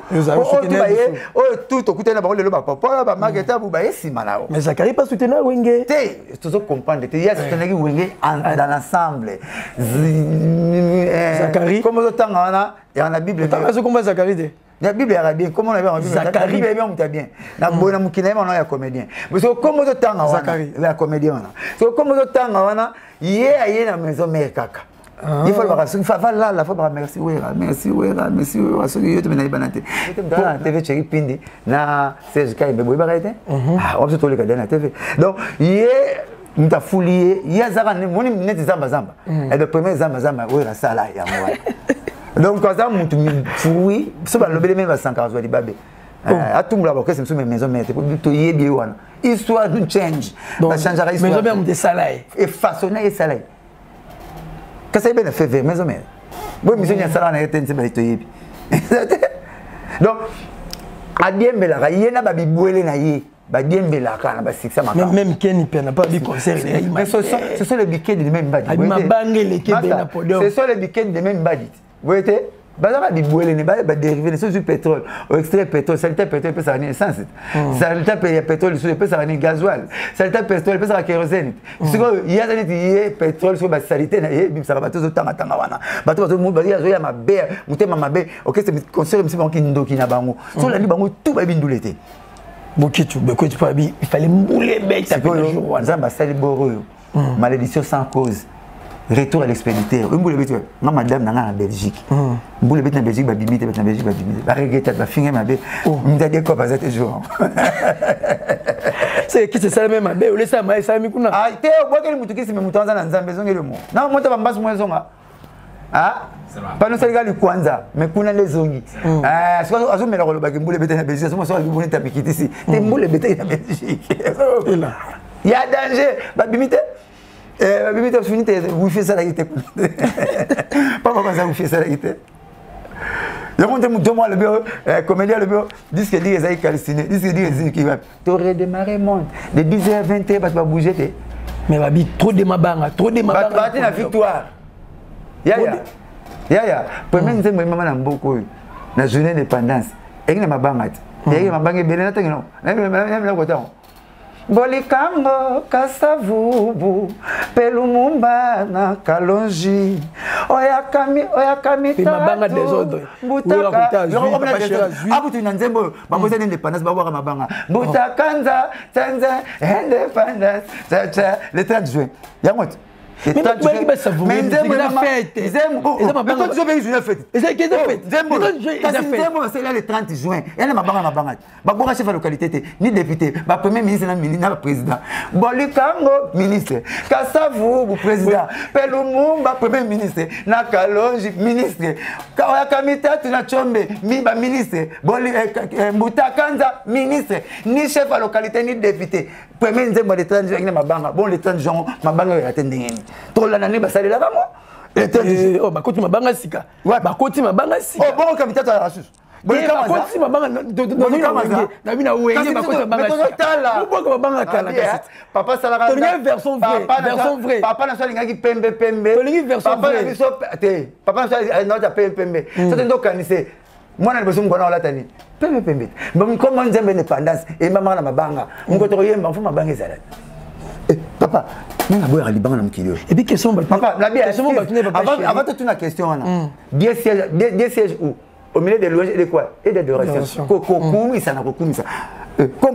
Oh tout au côté na ba le papa ba marketa bu ba esi malao. Mais Zachary pas soutenir Wenge. Tu dois comprendre que il y a soutenir Wenge dans l'ensemble. Zachary comme autant on a et en la Bible. Tu comment Zachary? La Bible est bien. Comment on a vu? La Bible est bien, on t'a bien. La bonne mukina, on a comédien. Parce que comme autant on a Zachary, la comédien. Parce que comme autant on a, il y a la maison mère kaka. Il faut le faire là, la fois merci Wera, merci Wera, merci Wera, ce que je te mets dans la TV chérie Pindi, na CJK bebo ibarete. Ah, on se tourne le cadre TV. Donc, il y a une folie, il y a zara, mon net zamba zamba. Et le premier zamba zamba, Wera ça là, il y a moi. Donc, quand ça monte, oui, ce que le bébé même va s'encarrer du babé. À tout le monde, c'est une maison mère, pour tout y est bien. Histoire d'une change. Donc, maison mère des salariés. Et façonner les salariés. Qu'est-ce que ça fait faire maison mère? Bon, monsieur, il y a ça, on a été un peu de donc, à bien belaka, il y a un biboué na yé, bien belaka, na six ça marque. Même Kenny n'a pas dit concert. Mais ce sont les biquets de même badit. Ce sont les biquets de même badit. Vous voyez? Bazar di boile ne ba dérivé sur du pétrole au extrait pétrole saleté pétrole peut ça en essence saleté pétrole sur peut ça en gasoil saleté pétrole peut ça en kérosène c'est quoi il y a des pétrole sur ba saleté na ye bim ça va tout tanga tanga wana bato bato mu ba ya zo ya mabe mutema mabe OK c'est concert msi banki ndoki na bango so la li bango tout ba bindulete bokitu bekotu pa bi il fallait mbouler bec ça peut jour wana nzamba sali boro malédiction sans cause. Retour à l'expéditeur. Mboule bête ma madame nanga en Belgique. Mboule bête en Belgique ba bimite bête en Belgique ba bimite. Ba regretter ba finir ma bé. M'ta dit quoi passer jour. C'est qui c'est ça même ma bé ou laisse ma ça mi kuna. Ah té o boka mutu kisi me mutu anza na nzambe zonge le mo. Na mota ba mbasu mwezo nga. Ah Pano saliga li kwanza me kuna le zongi. Ah so azo mela ko ba mboule bête en Belgique. So mo so bi bonita pikitisi. Té mboule bête en Belgique. Il y a danger ba bimite. Bibi tu as fini vous faites ça la guitare. Pas comme ça vous faites ça la guitare. Je monte mon deux mois le bureau, comédien le bureau, disque dit les aïe calciné, disque dit les qui va. Tu aurais démarré monte de 10h à 20h parce que va bouger. Mais va bi trop de ma banga, trop de ma banga. Battre la victoire. Ya. Premier nzembo maman na mboko na journée d'indépendance. Et na mabanga. Et ma banga belena tengino. Même la côté. Bolikango kasavubu pelumumba na kalonji oyakami mabanga desordre butaka abutu na nzembo bakoza indépendance babwaka mabanga butakanza tanza indépendance le 30 juin yangote mais tu vas savoir mais c'est le 30 juin il y a mabanga bakora chef de localité ni député ba premier ministre na président bolikango ministre kasavu président pelumumba premier ministre na kalonji ministre kaya kamita tuna chombe mi ba ministre boli mbutakanza ministre ni chef de localité ni député premier nzembo le 30 juin ina mabanga bon le 30 juin mabanga ya tendengeni to la nani basali la bango oh bakoti mabanga sika bakoti mabanga sika oh bon kamita ta rasus bakoti mabanga na bina wenge bakoti mabanga sika uboko mabanga kala kasi papa salaka to lingi version vrai papa na salinga ki pembe to lingi version vrai papa na biso te papa na salinga nota pembe ça te ndo kanise Moi, je suis là, comme on dit indépendance, et maman, ma banga, on peut rien, mais on ma banga est papa, nous avons un Liban dans le et puis, question, papa, la bière, avant toute la question, des sièges où? Au milieu des louanges et de quoi? Et des adorations. Comme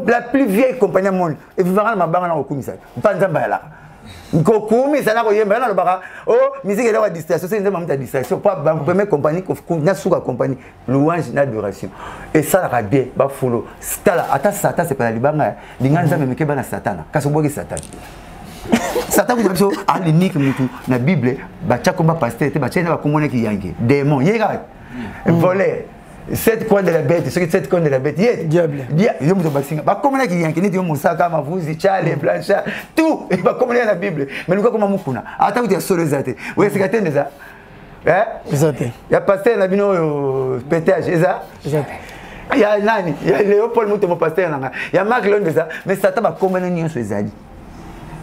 la plus vieille compagnie du monde, et vous verrez ma banga dans le commissaire. Pas de là. Kokumi ça n'a rien dans le bara. Oh, musique est la distraction, c'est une distraction. Pas la première compagnie qu'on a sous la compagnie louange d'adoration. Et ça la bien, ba follow. Stala, ata Satan c'est pas la libanga. Linganza même que bana Satan. Kaso bogi Satan. Satan vous avez à l'unique mutu na Bible, ba cha komba pasteur te ba cha na ba komone ki yangi. Démon, yega. Voler. 7 coins de la bête, ce qui 7 coins de la bête, diable. Il y a comme qui yank, ni Moussaka, Mavouzi, Charles, Blanchard, tout, il va comme la Bible. Mais nous comme Moukuna. Attends, tu as solo zate. Oui, c'est que tu ça. Hein? Il y a pasteur la bino pétage, c'est ça? Il y a Nani, il y a Léopold Mouton pasteur là. Il y a Marc Londres ça, mais ça t'a pas comme un nion sur Zadi.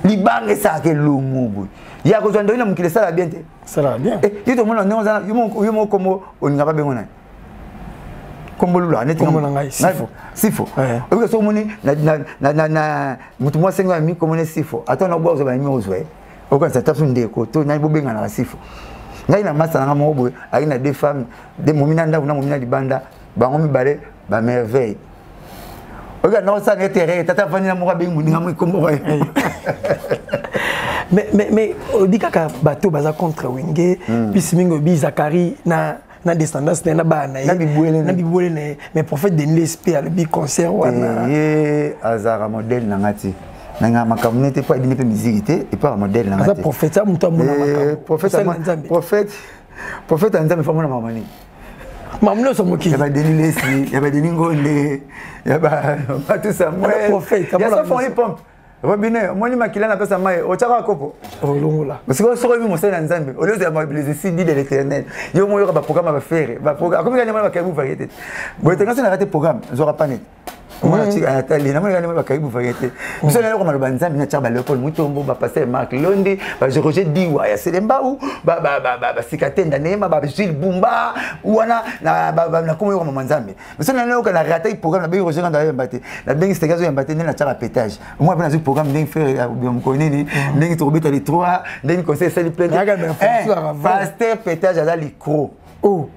Liban et ça que l'homme. Il y a besoin de l'homme qui ça la bien. Ça va bien. Et tout le monde non ça, yo mo comme on n'a pas besoin. Comme lula net comme sifo parce que moni na mutu mo senga mi comme ne sifo attends na bozo ba mi ozwe o ka tata sunde ko to na bobenga na sifo ngai na masa na mo boy ari na deux femmes de momina nda na momina libanda bango mi bare ba merveille o ka na sa ne terre tata fani na mo ka be muni na mo kombo mais on dit kaka bateau baza contre Wenge puis Simingo bi Zakari na descendance na bana na bibwele mais prophète de l'esprit à le bi concert wana azara modèle na ngati na ma communauté pas de musique et pas modèle na ngati prophète ça muto mona prophète nzambe fa mona mamani mamno so moki ya ba Denilesi ya ba Deningonde ya ba tout Samuel prophète ya ça font les pompes Robine, moi ni makila na pesa mai, o chaka kopo. O longola. Parce que so rebi mosala nzambe, au lieu de mobiliser si dit de l'Éternel. Yo mo yo ba programme ba faire, ba programme. Comme gagner ba kaibu variété. Bon, tenga na rater programme, zora pas net. Moi ci atali, na mo gagner ba kaibu variété. Muso na ko maloba nzambe na chaba Léopold Mutombo ba pasteur Marc Londi, ba Roger Diwa ya Selemba ou ba sikatenda nema ba Gilles Bumba ou wana na komo yo mama nzambe. Muso na ko na rater programme na ba Roger Nganda yambate. Na bengi stegazo yambate na chaba pétage. Moi na programme ndenge faire biomkonini ndenge tobeta les trois ndenge conseil sali plein pasteur pétage à la micro oh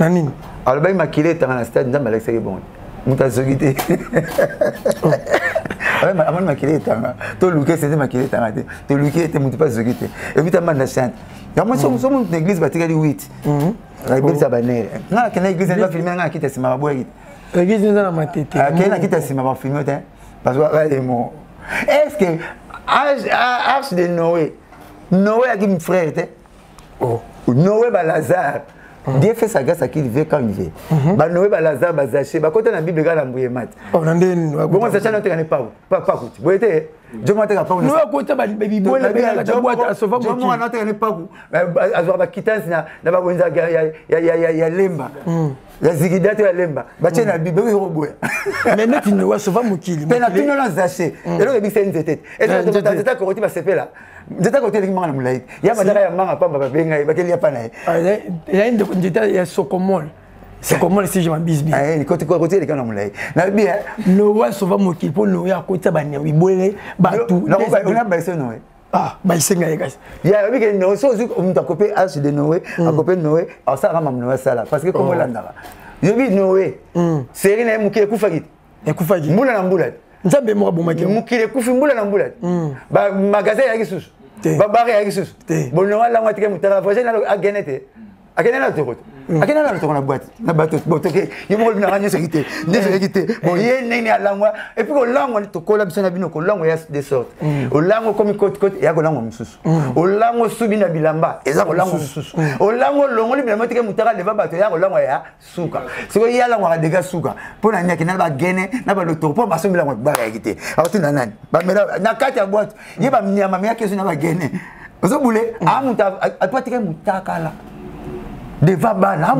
nanini alors ba makile tanga na stade ndamba Alexis bon muta zogité ouais amon makile tanga to luke c'est makile tanga to luke te muta pas zogité et puis tamba na chante ya moi sommes une église batikali 8 la église ça banere na kana église va filmer na kita sima baboya église na matete kana kita sima ba filmer parce que mon est-ce que Arche de Noé a dit mon frère oh Noé ba Lazare Dieu fait sa grâce à qui il veut quand il veut ba Noé ba Lazare ba Zaché ba côté na Bible ga la mbouye mat oh nandeni bon ça chana te pas kuti bo été je monte ka pas nous à côté ba Bible la boîte à sauver moi je monte ka pas ku azwa ba kitance na ba bonza ya lemba la zigidato ya lemba bache na Bible yo boya mais net il ne va sauver mokili mais na tino na Zaché et là bise nzete et là nzete ko ti ba sepela nzete ko te linga na mulai ya madara ya manga pamba ba benga ba keli ya pana il y a une nzete ya sokomol c'est comment si je m'abuse bien eh côté les gars na mulai na bien no wa sauver mokili pour no ya ko ta ba nya wi bolé ba tout on a baissé Noé ah ba isenga ya gasi ya oui que no so on t'a copié Arche de Noé a copié Noé alors ça rama Noé ça là parce que comme landara yo bi Noé série na mukile kufagit ekufagit mbula na mbula nzambe mo abomaki mukile kufi mbula na mbula ba magasin ya kisusu ba bare ya kisusu bono wala ngwatike mutala voisin na agenete akenela to akena na to na boîte na bateau botoke yimo na ranyo sekité ndezekité bon ye nene alangwa et puis olangwa to kola bisana bino ko langwa ya de sorte olango komi côte ya ko langwa mususu olango subi na bilamba eza ko langwa mususu olango longo li bilamba tike mutaka leva bato ya ko langwa ya suka siko ya langwa dega suka pona nyaki na ba gene na ba docteur po baso bilangwa ba ya kité awtu na nani ba mera na kati ya boîte ye ba mnyama me yake na ba gene ozo bule amuta atwatike mutaka la devant bana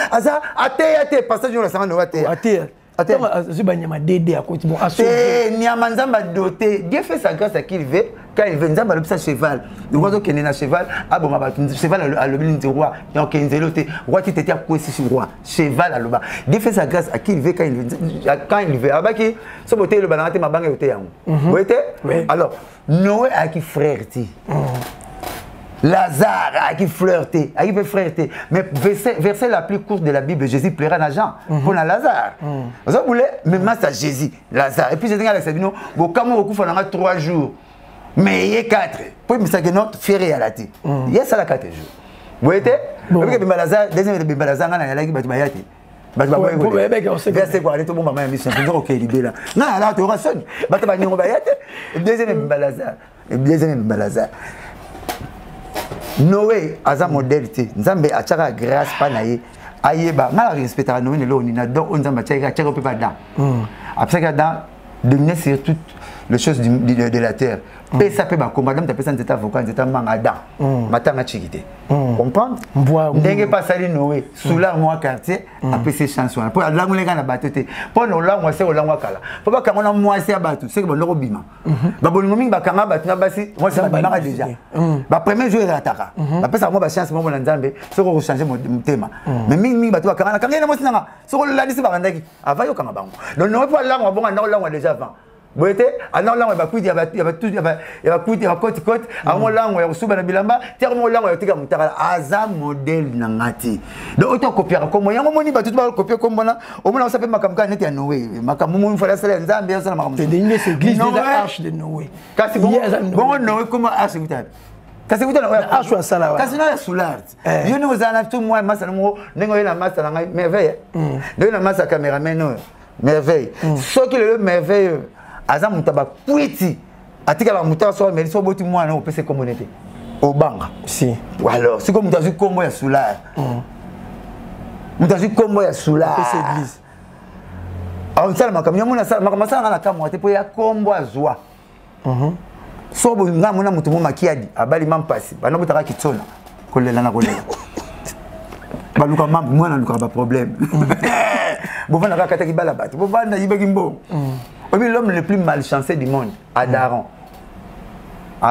aza ate passage na sanga no ate azu banyama dédé à côté bon aso nyama nzamba doté Dieu fait sa grâce à qui il veut quand il veut nzamba le cheval le roi qui est na cheval ah bon ba cheval à le bin roi donc nzelo te roi tu t'étais quoi si roi cheval à loba Dieu fait sa grâce à qui il veut quand il veut abaki so boté le banate mabanga yote yango vous voyez alors Noé a qui frère ti Lazare a qui flirté, a qui peut flirter. Mais verset la plus courte de la Bible, Jésus plaira à Jean pour Lazare. Vous voulez, mais moi c'est Jésus, Lazare. Et puis j'ai dit à Sabino, bon comme on recouvre 3 jours, mais il y a 4. Puis mais ça que notre férié à la tête. Il y a ça la 4 jours. Vous voyez? Parce que Lazare, deuxième de Lazare, on a la qui bat bayati. Verset quoi, tout le monde m'a mis sur le OK libé là. Non, là tu auras sonne. Bat ba ni bayati. Deuxième de Lazare. Deuxième de Lazare. Noé aza modèle te nzambe achaka grâce pa na ye ayeba ngala respecter Noé ne lo ni na donc nzambe achaka pe pas dans après dans dominer sur toutes les choses de la terre pe ça peut ba combat madame ta personne c'est avocat c'est mangada matanga chikité comprendre ndenge pas sali Noé sous la moi quartier après ces chansons pour la ngulenga na batoté pour no la moi c'est o la moi kala pour pas quand on a moi c'est batou c'est que bon bima ba bolingo mingi ba kanga batu na basi moi c'est ba déjà ba premier jour ataka ba pesa moi ba chance moi na nzambe c'est ko changer mon thème mais mingi batu ba kanga kanga na moi sinanga c'est ko la liste ba kandaki avant yo kanga bango donc no pas la moi bon na la moi déjà avant vous voyez, alors là on va couper, il y a tout, il va couper, il va côte, alors là on va souba na bilamba, termo là on va tirer mutara, aza modèle nangati. Donc autant copier comme moi, on moni ba tout va copier comme moi, au moins on s'appelle makamka net ya Noé, makamumu il fallait ça nzambe ça na makamka. C'est des églises de l'arche de Noé. Kasi bon Noé comment arche vous t'as. Kasi vous t'as arche wa sala wa. Kasi na soulard. Yo nous ana tout moi massa mo nengo na massa na merveille. Donc na massa caméraman merveille. Ce qui est le merveilleux Azam mutaba kwiti atika ba mutaba so mais so boti mwana o pese communauté au banga si alors c'est comme mutazu kombo ya soulard mutazu kombo ya soulard pese église on sala makamyo mona sala makamasa na kamwa te po ya kombo azwa so bo ngamona mutu mo makiadi abali mampasi bana butaka kitsona kolela na kolela baluka mambo mwana luka ba problème bo vana ka kataki bala batu bo vana yibeki mbo l'homme le plus malchanceux du monde, Adaron,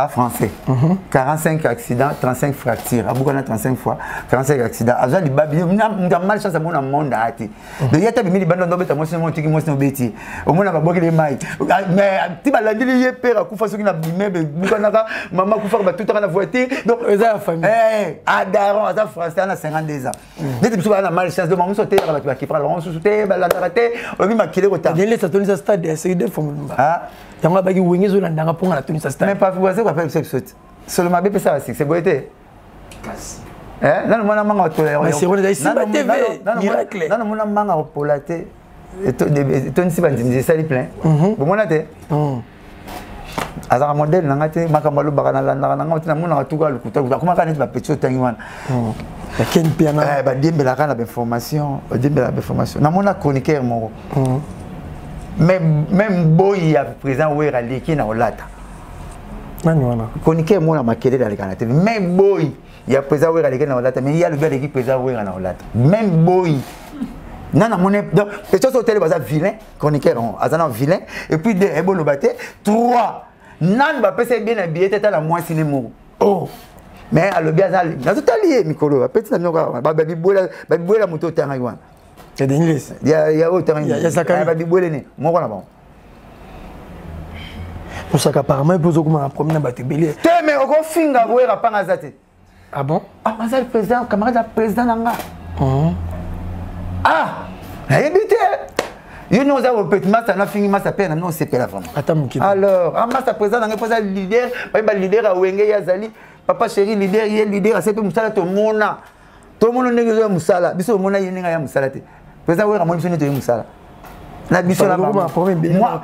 français, 45 accidents, 35 fractures, Aboukana 35 fois, 45 accidents, Azal du Babi, on a malchance à mon monde à hâte. De Yata Bimi, Bandon d'Obet, moi c'est mon tiki, moi c'est mon bêtis. Au moins, on a bogué les mailles. Mais, tu vas la dire, père, à Koufa, ce qui n'a pas bimé, Boukanaka, maman Koufa, tout à la voiture. Donc, la famille. Adaron, Azal français, on a 52 ans. Dès que tu as la malchance de mon sauter, qui prend le sauter, la raté, on m'a killé au temps. Il est à ce stade, c'est une fois. Il y a des wings qui ont pour la tenue sa stade. Mais pas vous avez pas fait ce seulement BP ça c'est beauté. Non mon amant mais c'est on est ici ba TV miracle. Non mon amant polaté et ton si bandimzi ça plein. Bon mon até. Azara modèle nangate makamalo bakana landa nangate na mona tuka lukuta kuma kana ba petso tangwana. Ya ken piana ba diembela kana ba information, ba diembela ba information. Na mona chroniqueur moko. Même boy ya président Wera liki na olata. Nani wana? Chroniqueur mona makele dans les canaux. Même boy ya président Wera liki na olata, mais il y a le gars qui président Wera na olata. Même boy. Nana moné donc les choses au télé baza vilain, chroniqueur azana vilain et puis de ebolo baté 3 nan ba pese bien habillé tête la moins cinéma. Oh. Mais à le bien azali. Na tout allié mikolo, petit na nyoka ba bibola moto tanga wana. C'est des English. Il y a autant il y a ça quand même. Moi on a bon. Pour ça qu'apparemment il pose comment promener ba tebeli. Mais au finga wera pa ngazate. Ah bon? Ah mais le président camarade président nanga. Ah, habité. You know ça au petit master na fingi master peine non c'est pas la femme. Attends alors, ah master président nanga pas leader, ba leader a wenge ya zali. Papa chéri leader, il leader, c'est tout musala to mona. Tout le monde n'est musala. Biso mona yeninga ya musala te. Président Wera moi biso ne to musala. Na biso la moi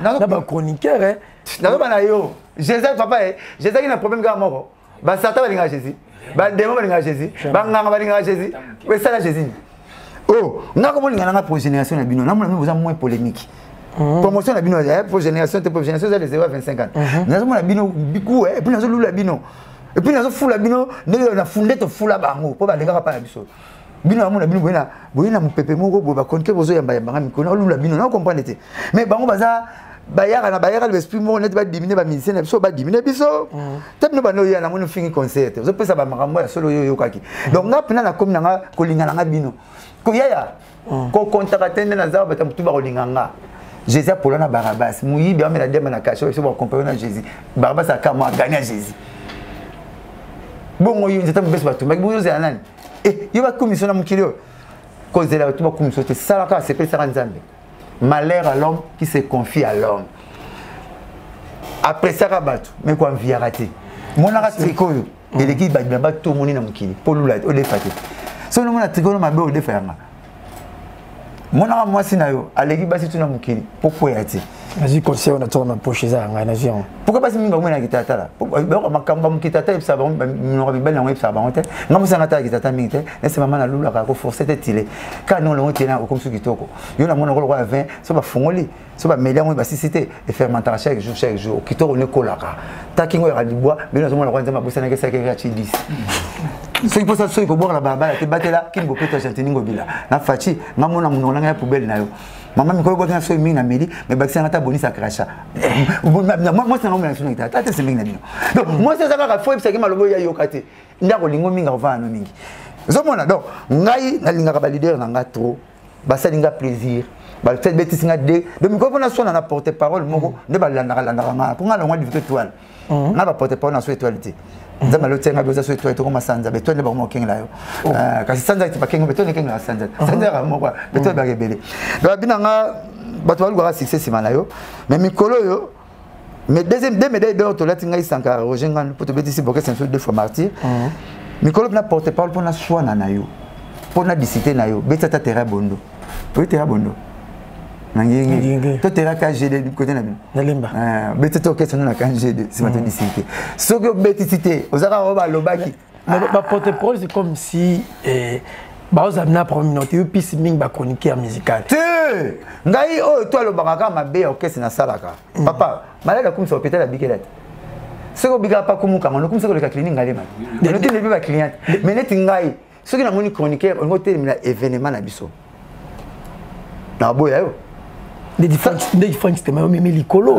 na ba chroniqueur hein. Na ba na yo. Jésus papa Jésus qui na problème ga moko. Ba sata ba linga Jésus. Ba démon ba linga Jésus. Ba nganga ba linga Jésus. Mais ça la Jésus. Oh, na ko linga na pour génération na bino. Na mo na moins polémique. Promotion na bino pour génération ça les 0 à 25 ans. Na mo na bino biku et puis na zo lula bino. Et puis na zo fula bino, na fondé to fula bango. Po ba linga pa na biso. Bino amona bino boyena mopepe moko bo ba konke bozo yamba yamba mikona olula bino na comprendre te mais bango baza bayara l'esprit mo net ba diminuer ba musicien biso ba diminuer biso tep no bano ya na mo fingi concert zo pesa ba makambo ya solo yo kaki donc nga pina na komi nga kolingana nga bino ko yaya ko contacter na za ba tamtu ba kolinganga Jésus pour na Barabas muyi bi amela dema na kasho so ba comparer na Jésus Barabas a kama gagner Jésus bon moi yo nzeta mbese ba tumba bo yo za nani yo ba commission na mukilio cause de la tuba commission te salaka c'est pas ça nzambe. Malheur à l'homme qui se confie à l'homme. Après ça, mais quoi, vie arrêtée. Mon arrêt tricot, et l'équipe va tout le monde dans mon kili. Pour l'oulad, au défaté. Si on a tricot, ma belle au défaire. Mon arrêt, moi, c'est naïo. À l'équipe, va tout dans mon kili. Pourquoi y a-t-il? Vas-y, conseil, on a tourné pour chez ça, en avion. Pourquoi pas si je suis en guitare là? Pourquoi je suis en guitare là? Je suis en guitare là. Je suis en guitare là. Je suis en guitare là. Je suis en guitare là. Quand nous avons été là, comme ce qui est il y a un monde qui a 20, ça va fondre, ça va mêler, on va citer et fermenter chaque jour. Qui tourne le colaka. Taking au bois, mais nous avons le droit de me poser ça qui est 10. Ce qui peut ça, il faut boire la barbe, tu battes là, qui ne peut pas t'acheter une gobila. La fatigue, maman n'a mon langage poubelle naïo. Maman me connaît sur une mine midi, mais bah c'est un tabou ni ça cracha. Moi c'est un homme national qui t'a c'est mine donc moi c'est ça que faut c'est que malobo ya yokate. Ndako lingo minga va no mingi. Zomona donc ngai na linga ba leader na nga trop. Ba ça linga plaisir. Ba fait bêtise nga de. Donc ko na so na porter parole moko ne ba landa nga pour nga longa du étoile. Na ba porter parole na so étoilité. Nzamba lotenga beza so étoile to comme sanza beto ne ba mo kenga yo. Kasi sanza ti ba kenga beto ne kenga sanza. Sanza mo kwa beto ba rebelle. Donc binanga bato balugaka succès simana yo mais mikolo yo mais deuxième deux médailles d'or to lati ngai Sankara Roger Ngan pour te bêtise boké c'est deux fois martyr mikolo na porte parole pour na soana na yo pour na disciter na yo beta ta terrain bondo oui terrain bondo nangi to terrain KGD du côté na bin nalemba beta to question na KGD c'est ma disciter ce que béticité ozaka roba lobaki mais ba porte parole c'est comme si baos amena pour minute yo pisi ming ba chroniqueur musical ngai oh toi le baraka mabe orchestre na salaka papa malaka comme ça hôpital habikela ce que biga pas comme quand on comme ça que le clinique ngalema on était le client mais net ngai ce qui na moni chroniqueur on hôtel mina événement na biso na boya yo des différents systèmes mais likolo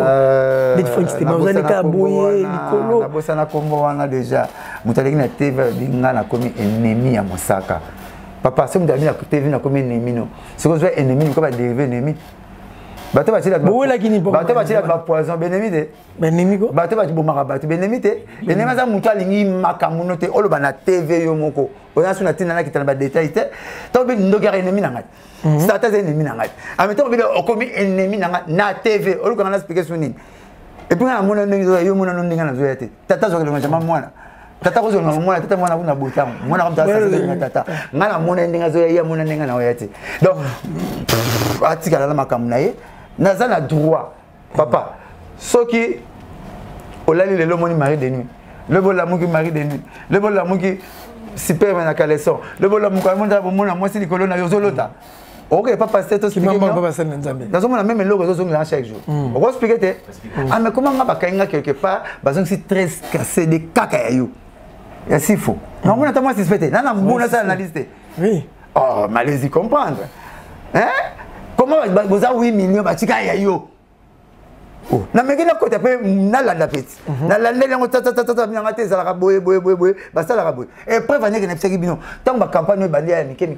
des différents systèmes on a ka boye likolo na bossa na kombo wana déjà mutaleki na TV binga na komi ennemi ya Mosaka. Papa, si vous avez vu comme ennemi, c'est que vous avez ennemi, vous avez dérivé ennemi. Bateau va tirer la poison, ennemi. Ennemi quoi? Bateau va tirer la poison, ennemi. Ennemi, ça mouta lingi makamunote, olo bana TV yomoko. On a sur la tina qui t'a détaillé. Tant que nous avons ennemi nangat. Ça t'a ennemi nangat. En même temps, vous avez commis ennemi nangat na TV. Olo quand on a expliqué sur nid. Et puis on a mon ennemi, on a mon ennemi na zoyate. Tata zo le manjama mwana. Tata ko zonga mwana tata mwana kuna botam mwana kamta sasa tata ngana mwana ndinga zo ya mwana ndinga na oyati donc atika la makamu na ye naza na droit papa soki olali lelo moni mari de nuit le bola muki mari de nuit le bola muki super na caleçon le bola muki mona mona moi c'est likolo na yozolota. Ok, papa, c'est tout ce que dans un même logo, chaque jour. On va expliquer. Ah, mais comment on va quelque part, c'est très cassé des cacailloux. Et s'il faut. Non, on a tellement suspecté. Non, on a analysé. Oui. Oh, mais allez-y comprendre. Hein? Comment vous avez 8 millions de cacailloux? Na mengine ko tape na landa peti na landa lengo tata mianga te sala boye ba sala boye et prévenir que n'epsaki bino tant ba campagne ba lia ni ken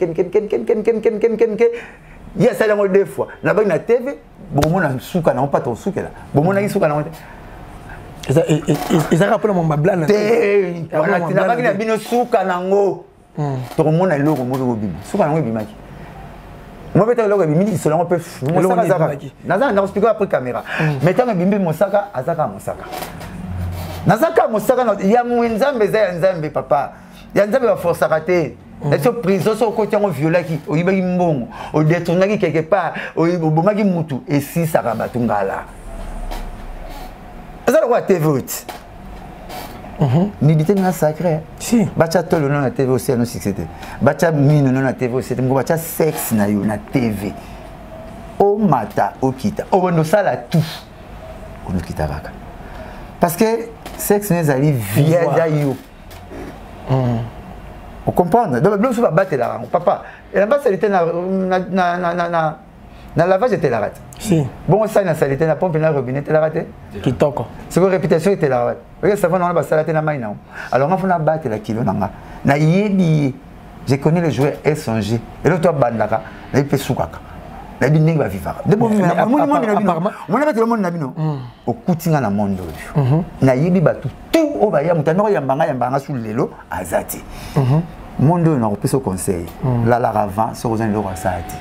ya sala ngo deux fois na ba na TV bomo na suka na pas ton suka là bomo na suka na ça rappelle mon blana te voilà tu na ba na bino suka na ngo to mo na loko mo go bima suka na ngo bimaki. Moi, je vais vous dire que je expliquer après caméra. Mais quand je vais Mosaka, Azaka Mosaka. Nazaka Mosaka, il y a Nzambe, papa. Il y a Nzambe qui force à rater. Il y a prison, il y a côté violent qui est bon, il y a détourné quelque part, il y a bon qui mutu et si ça rabat tungala. Ça doit être Nidité n'a sacré. Si. Bacha tolo non na TV aussi à nos succès. Bacha mine non na TV aussi. Bacha sexe na yo na TV. O mata o kita. O no sala tout. O no kita baka. Parce que sexe n'est allé via d'ayo. On comprend. Donc blanc va battre là. Papa. Et là-bas ça était na Na lavage était la rate. Si. Bon ça na salité na pompe na robinet était la rate. Kitoko. C'est que réputation était la rate. Parce que ça va na ba salate na mai na. Alors on a battre la kilo nanga. Na yebi je connais les joueurs SNG. Et l'autre bandaka, na ipe soukaka. Na bi ninga vivara. De bon apparemment on a battu le monde na bino. Au kutinga na monde. Na yebi batu tout o ba ya mutano ya mbanga sous lelo azati. Monde na repose au conseil. Là avant sur aux endroits azati.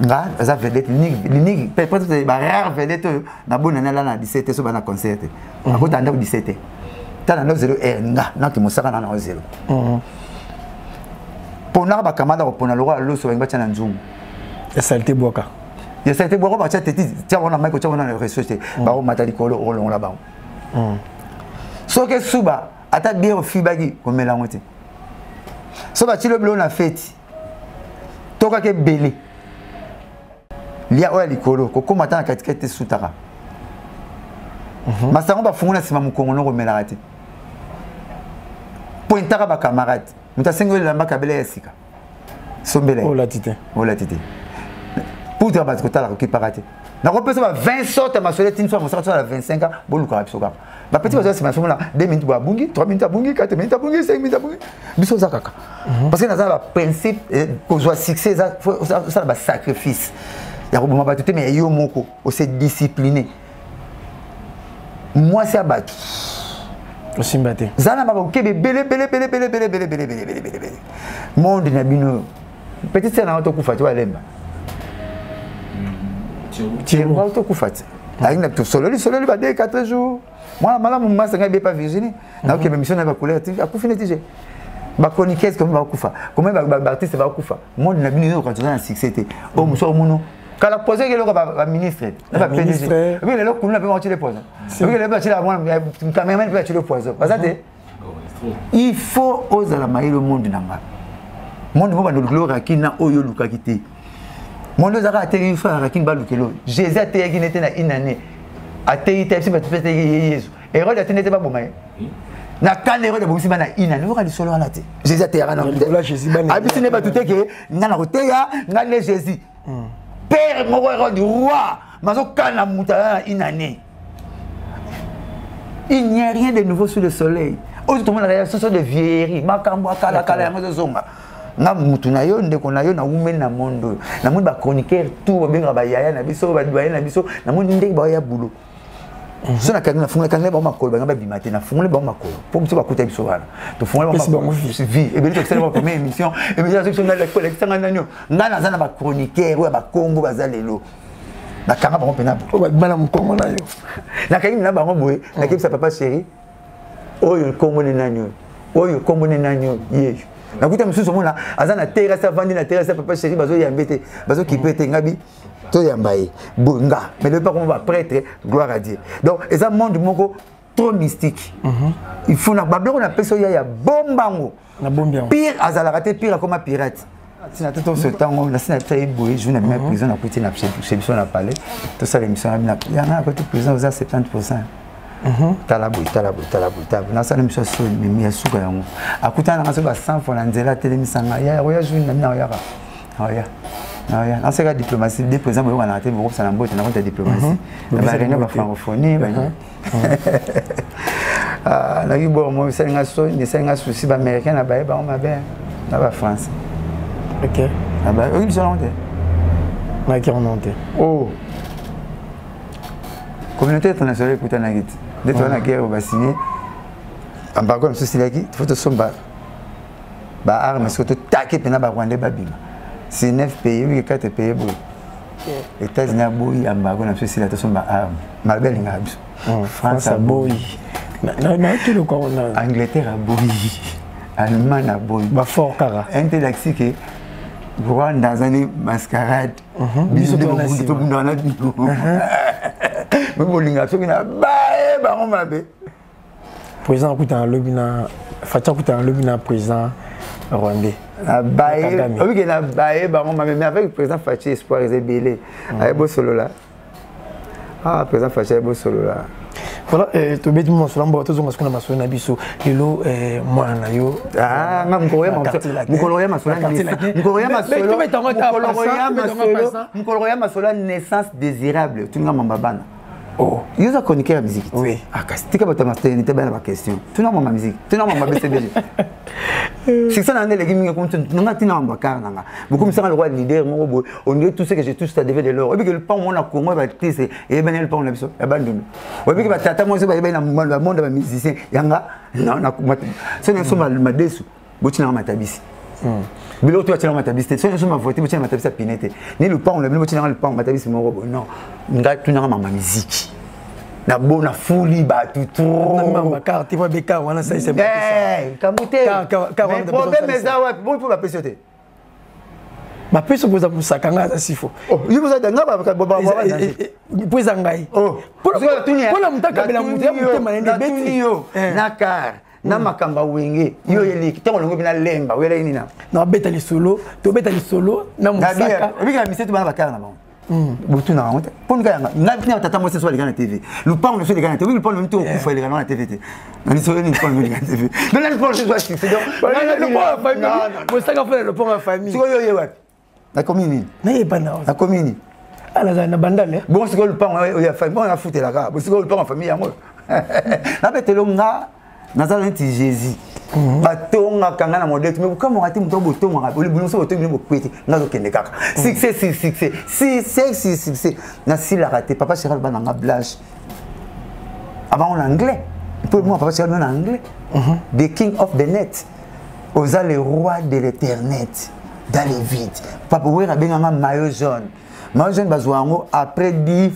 Nga za vedette linig peut-être ba rare vedette na bonana là na 17 so ba na concert. Akota ndako 17. Tana no 0 nga na ki mosaka na 0. Pona ba kamada pona lo lo so ngba tana nzungu. Ya saleté boka. Ya saleté boka ba tete tia wana maiko tia wana recherche ba o matali kolo o lo la ba. So que suba ata bien au fibagi komela ngote. So ba ti le blo na fête. Toka ke belé. Lia oya likolo koko mata na katikati sutaka. Masango ba funguna sima mukongo no komela ati. Pointaka ba camarade. Mutasengo la makabele esika. Sombele. Oh la tite. Oh la tite. Pour dire parce que tu as la qui parate. Na repose ba 20 sortes ma solette une fois mon sorte à 25 ans bolu ka bisoka. Ba petit bazar c'est ma somme là 2 minutes ba bungi, 3 minutes bungi, 4 minutes bungi, 5 minutes bungi. Biso za kaka. Parce que na za ba principe ko soit succès ça ba sacrifice. Ya ko ba tout mais yo moko o se discipliné. Moi c'est abattu. Aussi mbaté. Zana ba kebe belé. Monde na bino. Petite c'est na auto kufa tu alemba. Tu vas auto kufa. Avec na tout solo ba 4 jours. Moi mala mon massa nga pas Virginie. Na kebe mission na ba couleur tu akufine tije. Ba chroniqueuse comme ba kufa. Comment ba artiste ba kufa. Monde na bino quand tu as un succès. Oh muso muno. Quand la posé que le ministre, le PDG, oui, le coup, on a pas tiré le poison. Oui, le bâti là, un caméraman peut tirer le poison. Il faut oser la maille le monde nanga. Monde va nous gloire qui na oyo luka kiti. Monde zara atterri frère qui ba lukelo. Jésus a terri qui n'était na une année. Atterri tête pas peut Jésus. Hérode a n'était pas bon mais. Na kan hérode bon si ba na une année, on va solo na té. Jésus a terri na. Là Jésus ba. Abisi ne ba tout que ngana roteya, ngana Jésus. Père Moro du roi, Mazokana Moutana une année. Il n'y a rien de nouveau sous le soleil. Autrement, la réaction sont de vieilleries. Makambo, Kala, Mazozonga. Na mutuna yo ndeko na yo na women na mondo. Na monde ba chroniqueur tout ba benga ba yaya na biso ba doyen na biso na monde ndeko ba ya boulot. So na kana fungula kana ba makolo ba ngaba bimate na fungula ba makolo. Pour biso ba kuta biso wana. To fungula ba makolo vie. Et bien to excellent première émission. Et bien section na la collection na nyo. Ngana zana ba chroniqueur ou ba Congo bazalelo. Na kanga ba mpena bo. Ba bana mkongo na yo. Na kangi na ba ngoboye, na kebisa papa chéri. Oyo Congo ne nanyo. Oyo Congo ne nanyo. Ye. Na kuta msusu mona azana terrasse vandi na terrasse papa chéri bazo yambete bazo kipete ngabi to yambaye bonga mais le pas qu'on va prêtre gloire à Dieu donc et ça monde moko trop mystique il faut na bablo na peso ya bombango na bombiango pire azala raté pire comme pirate si na tout ce temps on a sina taille boy je na même prison na kuti na chez biso na palais tout ça l'émission na ya na côté prison aux 70%. Talaboui. Na ça l'émission sur mimi asuka yango. Akuta na ngaso ba 100 fois na nzela telemisanga. Ya roya joue na mina yaka. Oya. Oya. Na c'est la diplomatie des présidents on a été beaucoup ça na mbote na compte diplomatie. Na ba réunion ba francophonie ba. Ah na yubo mo ça ngaso ni ça ngaso si ba américain na ba on ma bien. Na ba France. OK. Na ba oui ils sont na qui on honte. Oh. Communauté internationale écoute na git. Dès qu'on a guerre, on va signer. En par contre, ceci là qui, il faut te somba. Bah armes, parce que tu taquet pena bah Rwanda babima. C'est 9 pays, oui 4 pays bon. États-Unis a boui, en par contre, ceci là te somba armes. Malbel ngabs. France a boui. Na tout le corps on a. Angleterre a boui. Allemagne a boui. Ba fort kara. Intelaxi que Rwanda zani mascarade. Biso de tout monde na bino. Mais bolinga so kina bae ba on mabe. Président kuta lobina Fatia kuta lobina président rwandais. Bae oui que na bae ba on mabe mais avec le président Fatia espoir est belé. Avec beau solo là. Ah président Fatia beau solo là. Voilà, tu bête mon solan bo to zonga skona masona biso lelo mwana yo ah nga mukoloya masola naissance désirable tu nga mamba bana oh yo za chroniqueur ya musique oui akastika bato maternité bana ba question tu na mamba musique tu na mamba BCBG c'est ça nande legi mingi kontu nga tina mamba car nanga beaucoup misanga le roi leader mo bo on dit tout ce que je touche ça devait de l'or et puis que le pan mon na Congo ba tise et ben le pan na biso ya bandundu et puis que batata mo se ba na monde ba musicien yanga na c'est ne sont mal madesu botina matabisi bilo tu atina matabisi c'est ne sont ma voiture botina matabisi pinete ni le pan on le botina le pan matabisi mo robo non nga tu na mamba musique na bona fouli ba tout trop mamba car tu vois beka wana ça c'est pas ça kamute mais problème ça ouais bon pour la péchoter ma peso poza musakanga ça sifo oh il vous a danga ba poza ngai oh pour la mutaka bela mutema nende beti yo na car na makamba wenge yo yeli tango longo bina lemba wela inina na beta li solo to beta li solo na musaka bika misetu bana bakara na bon botu na honte pour nga na bina tata mo seso ligana TV le pan le fait ligana TV le pan le tout kufa ligana na TV na ni so ni pan ligana TV non la pan c'est donc le pan famille musaka fa le pan famille siko yo yewa na commune na yeba na commune ala na bandale bon siko le pan ya famille on a fouté la gars siko le pan en famille ya moi na betelo nga nazala nti Jésus batonga kanga na modèle mais comme on a dit muto botonga oli bunoso botonga bo kwete ngazo kende kaka succès na si la raté papa Cheral bana nga blanche avant en anglais pour moi papa Cheral en anglais the king of the net osa le roi de l'internet dans les vides papa wera benga maillot jaune bazwango après 10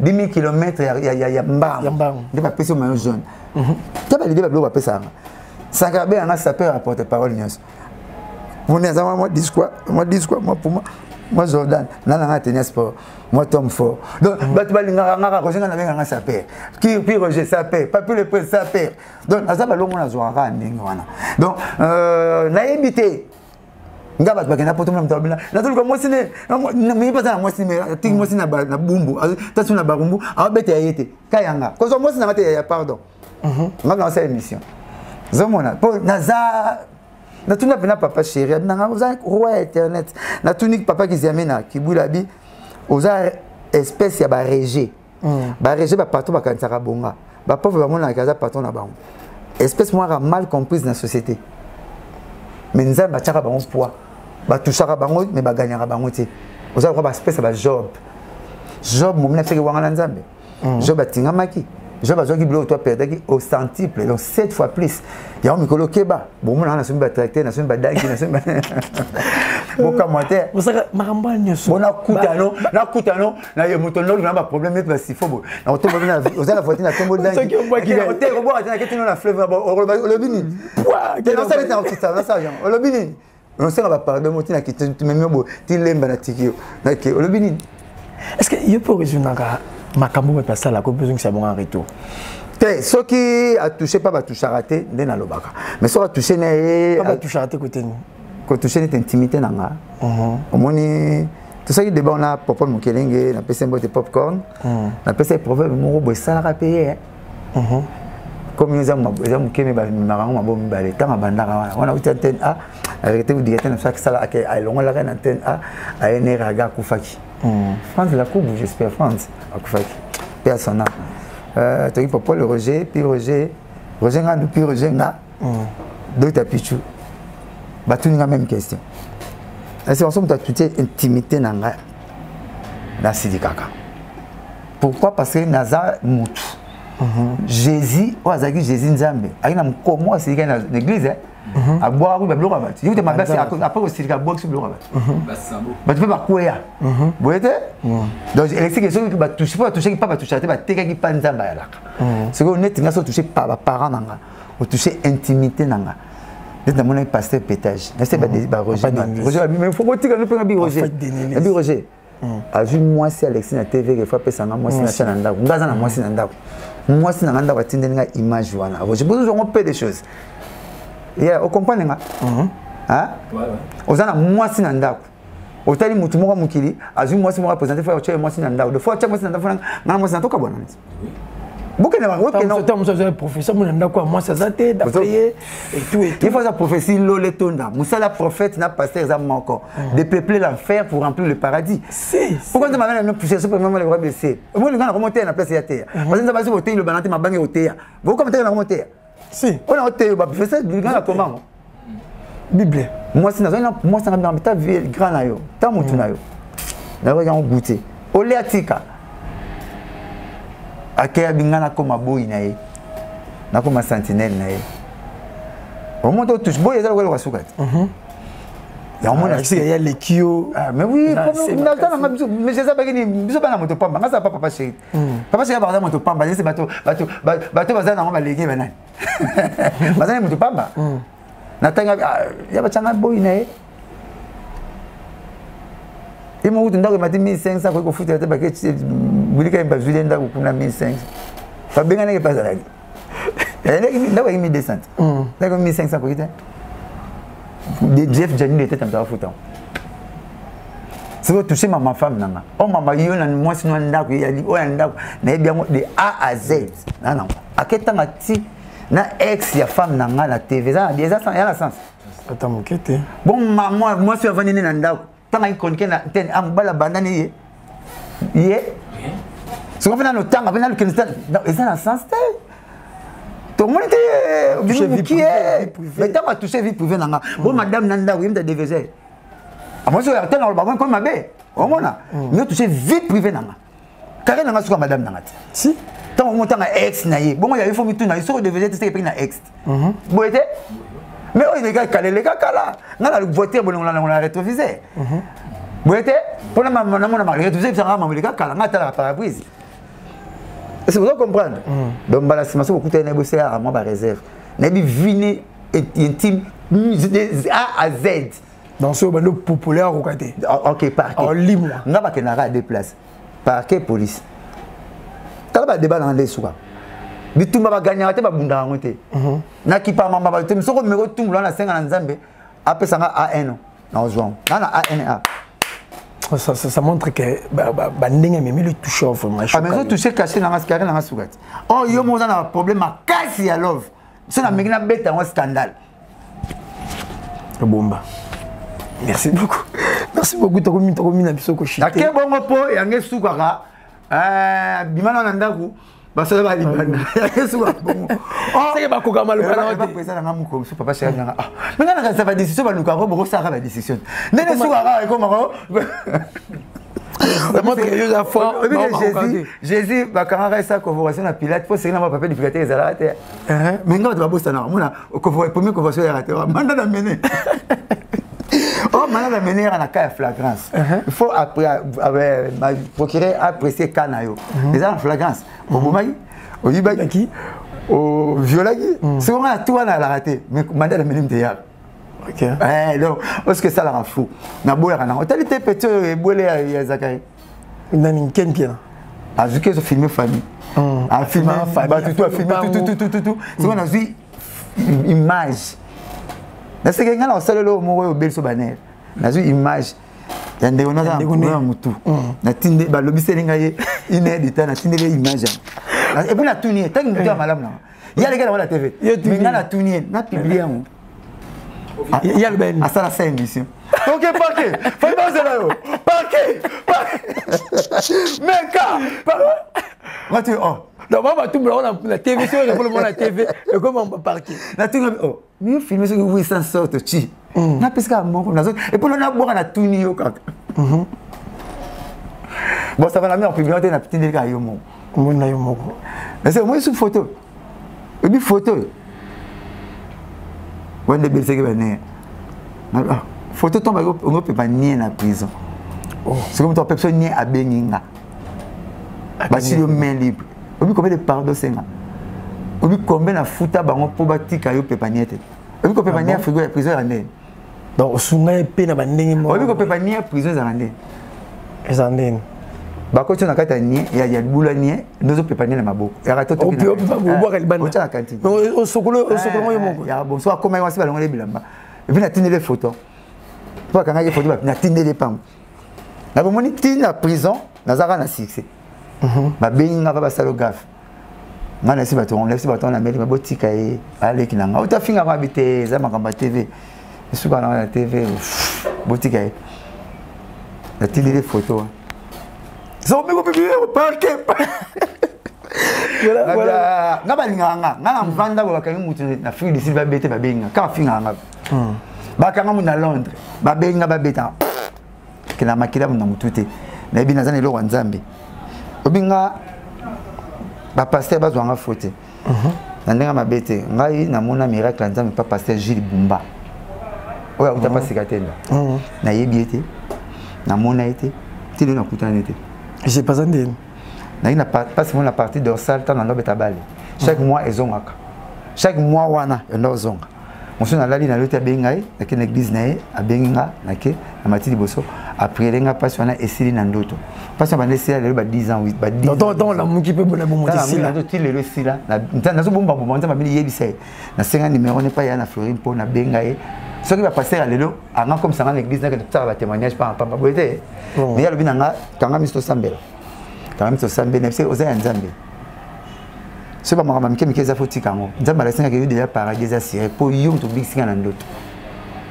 000 kilomètres ya mbang de ba pesi maillot jaune tu as l'idée de l'eau à ça Sangarbe en a sapé à porte-parole nyos vous n'êtes pas moi dis quoi moi pour moi Jordan nana tennis sport moi Tom Fort donc batu balinga ngaka kosenga na benga sapé qui puis Roger sapé pas plus le presse sapé donc azaba longo na zoara ndinga wana donc na éviter nga batu bakena poto mna mtabila na tuluka mosine mi pasa na mosine tingi mosine na bumbu tasu na barumbu abete ayete kayanga kozo mosine na mate ya pardon nga dans cette émission zomona pour naza na tuna pena papa chéri na oza roi internet na tunique papa qui zamena kibulabi oza espèce ya ba régé ba patron ba kansaka bonga ba pauvre ba mona kaza patron na bango espèce moi mal comprise dans la société mais nza ba tchaka bango poids ba touchaka bango mais ba gagnaka bango te oza ko ba espèce ba job mo mena feke wanga nzambe job atingamaki je vais dire que tu as perdu au centuple, donc 7 fois plus. Il y a un micro keba. Bon, on a un tracteur, on a un dagi, on a un commentaire. Vous savez, marambane. On a coutano, na coutano, na y a moutono, on a un problème avec si faut. On tombe dans la voiture, na tombe dans. On te revoit, on a quelqu'un dans la fleuve, on le bini. Non, ça c'est un petit ça, ça on le bini. On sait on va parler de motina qui te met mieux, tu l'aimes na tikio. OK, on le bini. Est-ce que il peut résumer makambo me passa la ko besoin que ça bon en retour ce qui a touché pas va toucher raté ndena lobaka mais ça va toucher na pas toucher raté côté nous ko toucher notre intimité nanga omoni tout ça qui débat on a papa mokelenge na pesa mbote popcorn na pesa problème mo bo sala payer comme nous avons mokeme ba marango mabomi ba le tanga bandaka wana on a antenne A arrêtez vous dire antenne ça sala a longo la antenne A a ene raga kufaki France la coupe j'espère France akufaki personne tu papa le Roger puis Roger ngana puis Roger nga Dr Pichu batu nga même question est-ce qu'on peut toute intimité nanga na sidikaka pourquoi parce que naza mutu Jésus oazaki Jésus nzambe aina mkomo asika na l'église a boire ba bloka bat yote mabasi après aussi ka box bloka bat ba tu peux pas courir boyete donc électrique so que ba toucher pas toucher pas toucher ba teka ki panzamba ya laka c'est que net nga so toucher pas ba parents nanga o toucher intimité nanga c'est mon pasteur pétage c'est ba Roger mais faut que tu ne pas bi Roger a vu moi c'est Alexis na TV que fois pesa nga moi c'est na chana ndako ngaza na moi c'est na ndako moi c'est na ndako batindeli nga image wana Roger besoin on peut des choses yeah, vous comprenez hein? Aux ana mwasi na ndako otali mutu moko mukili azui mwasi moko représenter fois tu mwasi na ndao de fois tu mwasi na ndao na mwasi na toka bwana bokene ba bokene autant musa za professeur mon ndako moi ça zate d'après et tout il faut sa prophétie lolé tonda musa la prophète na pasteur za moko de peupler l'enfer pour remplir le paradis si pourquoi tu m'as même poussé sur même le roi blessé moi le gars remonter na place ya terre parce que ça va se voter le banate mabange otea vous comment tu na remonter si on a otea ba professeur le gars comment Bible moi c'est moi ça na ta vie grand na yo ta mutu na yo na ba on goûter ole atika akaya bingana koma boy na ye na koma sentinelle na ye au moment où touche boy ezala ko sukat ya on a il y a les kio mais oui mais c'est ça pas ni biso bana moto pamba ngasa papa chéri papa chéri ba moto pamba c'est bato bazana ngoma lege banani bazana moto pamba natanga ya bachanga boy na ye et moi je ndako mati 1500 ko futa te baketi bulika mbazuli ndako kuna 1500 fa benga neke pas alaki ndako 1200 ndako 1500 ko ita de Jeff Janine était en futa c'est pour toucher ma femme nanga oh mama yo na moi sino ndako ya li o ndako na bien de A à Z non aketanga ti na ex ya femme nanga na TV ça déjà ça ya la sens attends mokete bon moi suis avant na ndako tanga ikonke na ten ambala bandani ye ce qu'on fait dans le temps avec le Kyrgyzstan et ça dans sens tout le monde était qui est mais tant à toucher vie privée nanga bon madame nanda oui me DVG à moi je attends le babon comme ma bé au mona mais toucher vie privée nanga carré nanga sur madame nanga si tant au montant ex na ye bon moi il faut me tourner sur DVG tu sais que na ex bon était mais les gars kala na la voiture bon on a rétrovisé bon était pour la maman na ma rétrovisé ça maman les gars kala ngata la parabrise c'est vous comprendre donc bala c'est beaucoup de négocier à moi ba réserve na bi vini intime A à Z dans ce bando populaire au côté OK parquet en lis-moi nga ba kenara deux places parquet police tala ba débat dans les soirs bitumba ba gagner te ba bunda ngote na kipa mamba ba te msoko meko tumbu na senga na nzambe apesa nga A1 na ozwa na A1A ça montre que ba ndenge même le toucher vraiment ah mais le toucher caché na mascaré na sukati oh yo mo na problème à kasi ya love c'est na mengina beta un scandale bomba merci beaucoup to komi na biso ko shite na ke bongo po yange sukaka bimana na ndaku basala ba libanda yesuka bongo c'est ba koka malo kana ba pesa na ngamuko so papa chéri nga mais ngana ça va décision ba luka ko boko saka ba décision nene suka ka ko mako ça montre que Dieu a foi Jésus ba kana ça convocation na Pilate faut c'est na papa de Pilate ezala te mais ngaba ba bossa na mona ko premier convocation ya raté manda na mene oh maintenant la manière na cas flagrance il faut après procurer apprécier canayo les en flagrance au moment au yibaki au violaki c'est on a tout on a raté mais mandat la minimum déjà OK donc parce que ça la rend fou na boya kana hôtelité petit et bolé ya Zakari nani kenpia azuke so filmer famille a filmer famille tout tout c'est on a vu image na c'est que ngala osalelo mo yo belso banel na zu image ya ndeko na za mutu na tinde ba lobiseli ngaye inédita na tinde image et puis na tunie tant que mutu malamu na ya le gars na TV mais ngala tunie na publier on ya le ben asala sa émission OK parquet faut pas ça là parquet meka what you oh donc on va tout la TV sur le monde la TV et comment on va parquer na tout oh mieux filmer ce que vous sans sorte chi na pesca mon comme et pour na boire na tuni yo kaka bon ça va la mettre en publicité na petit délika yo mo na yo mo mais c'est moi sur photo et puis photo wende bel c'est que ben photo tombe on peut pas nier na prison c'est comme toi personne nier à Beninga ba si le main libre obi combien de pardon senga obi combien na futa bango po batika yo pepaniete obi ko pepania frigo ya prison ande donc sunga pe na bandenge mo obi ko pepania prison ande ezandene bako tona kata ni ya bula ni nozo pepania na maboko ya rato to obi bo ka libanda ocha kanti o sokolo yo moko ya bon so akoma yo siba longo le bilamba et puis na tine les photos Pour quand il faut dire na tindé les pam. Na bomoni tina prison, na zaka na succès. Ba beninga ba salo gaf. Ngana si bato on laisse bato na meli ba botika e ale kinanga. Uta finga ba bité za makamba TV. Suka na TV botika e. Na tindé les photos. Zo me ko publier au parquet. Voilà. Ngaba linganga, ngana mvanda ba kangi mutu na fili si ba bete ba benga. Ka finga ngaba. Ba kanga mu na Londres. Ba benga ba beta. Kina makila mu na mutute. Na bi nazana lo wanzambe. Obinga ba pasteur ba zwanga fote. Na ndenga mabete, ngai na mona miracle nzambe pa pasteur Gilles Bumba. Oya utapa sikatenda. Na yebiete. Na mona été. Tilo na kutana été. J'ai pas entendu. Na pas seulement la partie dorsale tant na betabale. Chaque mois ezongaka. Chaque mois wana ndozonga. Monsieur na lali na lote bengai na ke l'église na a benga na ke na matidi boso après lenga pas wana esili na ndoto. Pas wana esili le ba 10 ans 8 ba 10. Donc la muki peut bona bomo esili. Na to tile le sila. Na zo bomba bomba nzamba bili yebisai. Na senga numéro ne pas ya na Florine pour na bengai. Ce qui va passer à l'élo, avant comme ça dans l'église, que tout ça va témoignage par papa boité. Mais il y a le binanga, quand même misto sambela. Quand même misto sambela, c'est aux nzambe. Ce pas maman qui me keza foti kango. Nzamba la senga que déjà paradis assuré pour yum to big singa ndoto.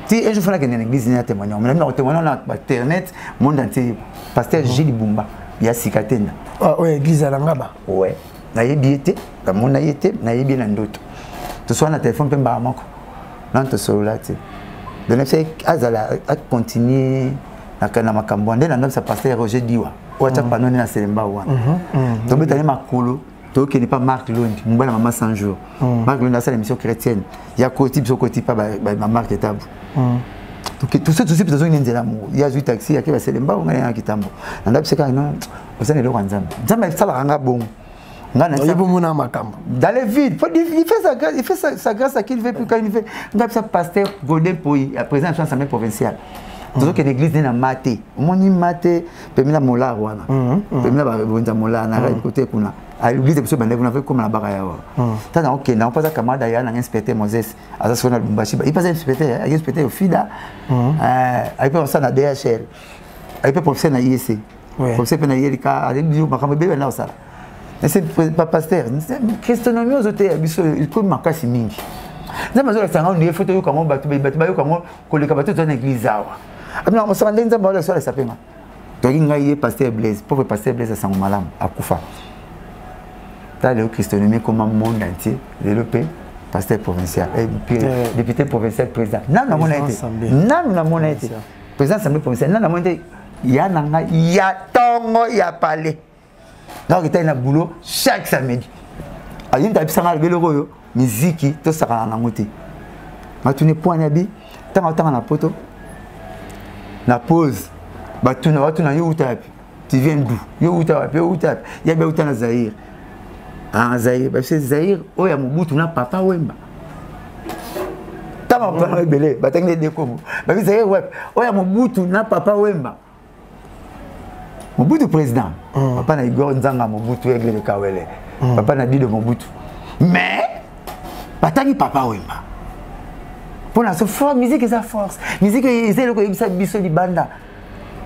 Si un jour faut que l'église n'a témoignage, mais même témoignage na internet, monde entier, pasteur Gilles Bumba, il y a sikatenda. Ah ouais, église à l'angaba. Ouais. Na yebiete, na mona yete, na yebi na ndoto. To soit na téléphone pe mbaramako. Nan to solati. De ne fait à continuer na makambo ndena ndo sa pasteur Roger Diwa oacha panone na Selemba wana donc betani makolo to ke ne pas Marc Londi mbala mama 100 jours Marc Londi sa l'émission chrétienne ya côté so côté pas ba Marc Etabu donc tout ça besoin nzela mo ya zu taxi ya ke ba Selemba ngana ya kitambo nda pseka non osane lo kwanzamba nzamba sala ranga bon. Dans les vides, il fait sa grâce à qui il veut plus quand il fait. Nous avons pasteur Golden Poyi, à présent à l'Assemblée provinciale. Donc l'église est maté. On dit maté, permis la mola wana. Permis la bonza mola na côté kuna. À l'église de Bande on avait comme la baraya. Tant OK, non pas ça camarade ya na inspecteur Moses, à ça na Lumbashi. Il pas inspecteur, il inspecteur au FIDA. Il peut ça na DHL. Il peut professeur na IEC. Professeur na IEC, avec du makambe bébé na ça. C'est pas pasteur. Christonomie aux hôtels, il peut marquer si mingi. Nous avons fait des photos comme on bat comme on les cabaret dans l'église. Alors on se rend dans le sol et ça fait mal. Donc il y a pasteur Blaise, pauvre pasteur Blaise à Sangomalam, à Koufa. Dans le Christonomie comme un monde entier, développé, pasteur provincial, député provincial, président. Non, non, mon été. Président de l'Assemblée provinciale, non, mon été. Il y a Nanga, il y a Tongo, il y a Palais. Donc il y a un boulot chaque samedi. Il y a un peu musique, tout ça dans la moitié. Mais tu n'es pas un habit, tant à la photo, la pause, tu n'as pas tu viens d'où? Il y a bien autant de Zahir. Ah, Zahir, parce que Zahir, il y a mon bout, tu n'as papa Wemba. Tu n'as pas un belé, tu as des décos. Parce que Zahir, il y a mon bout, tu n'as papa Wemba. Mobutu président. Papa na Igor Nzanga Mobutu Aigle de Kawele. Papa na dit de Mobutu. Mais bataki papa Wemba. Pour la force musique et sa force. Musique c'est le ko biso di banda.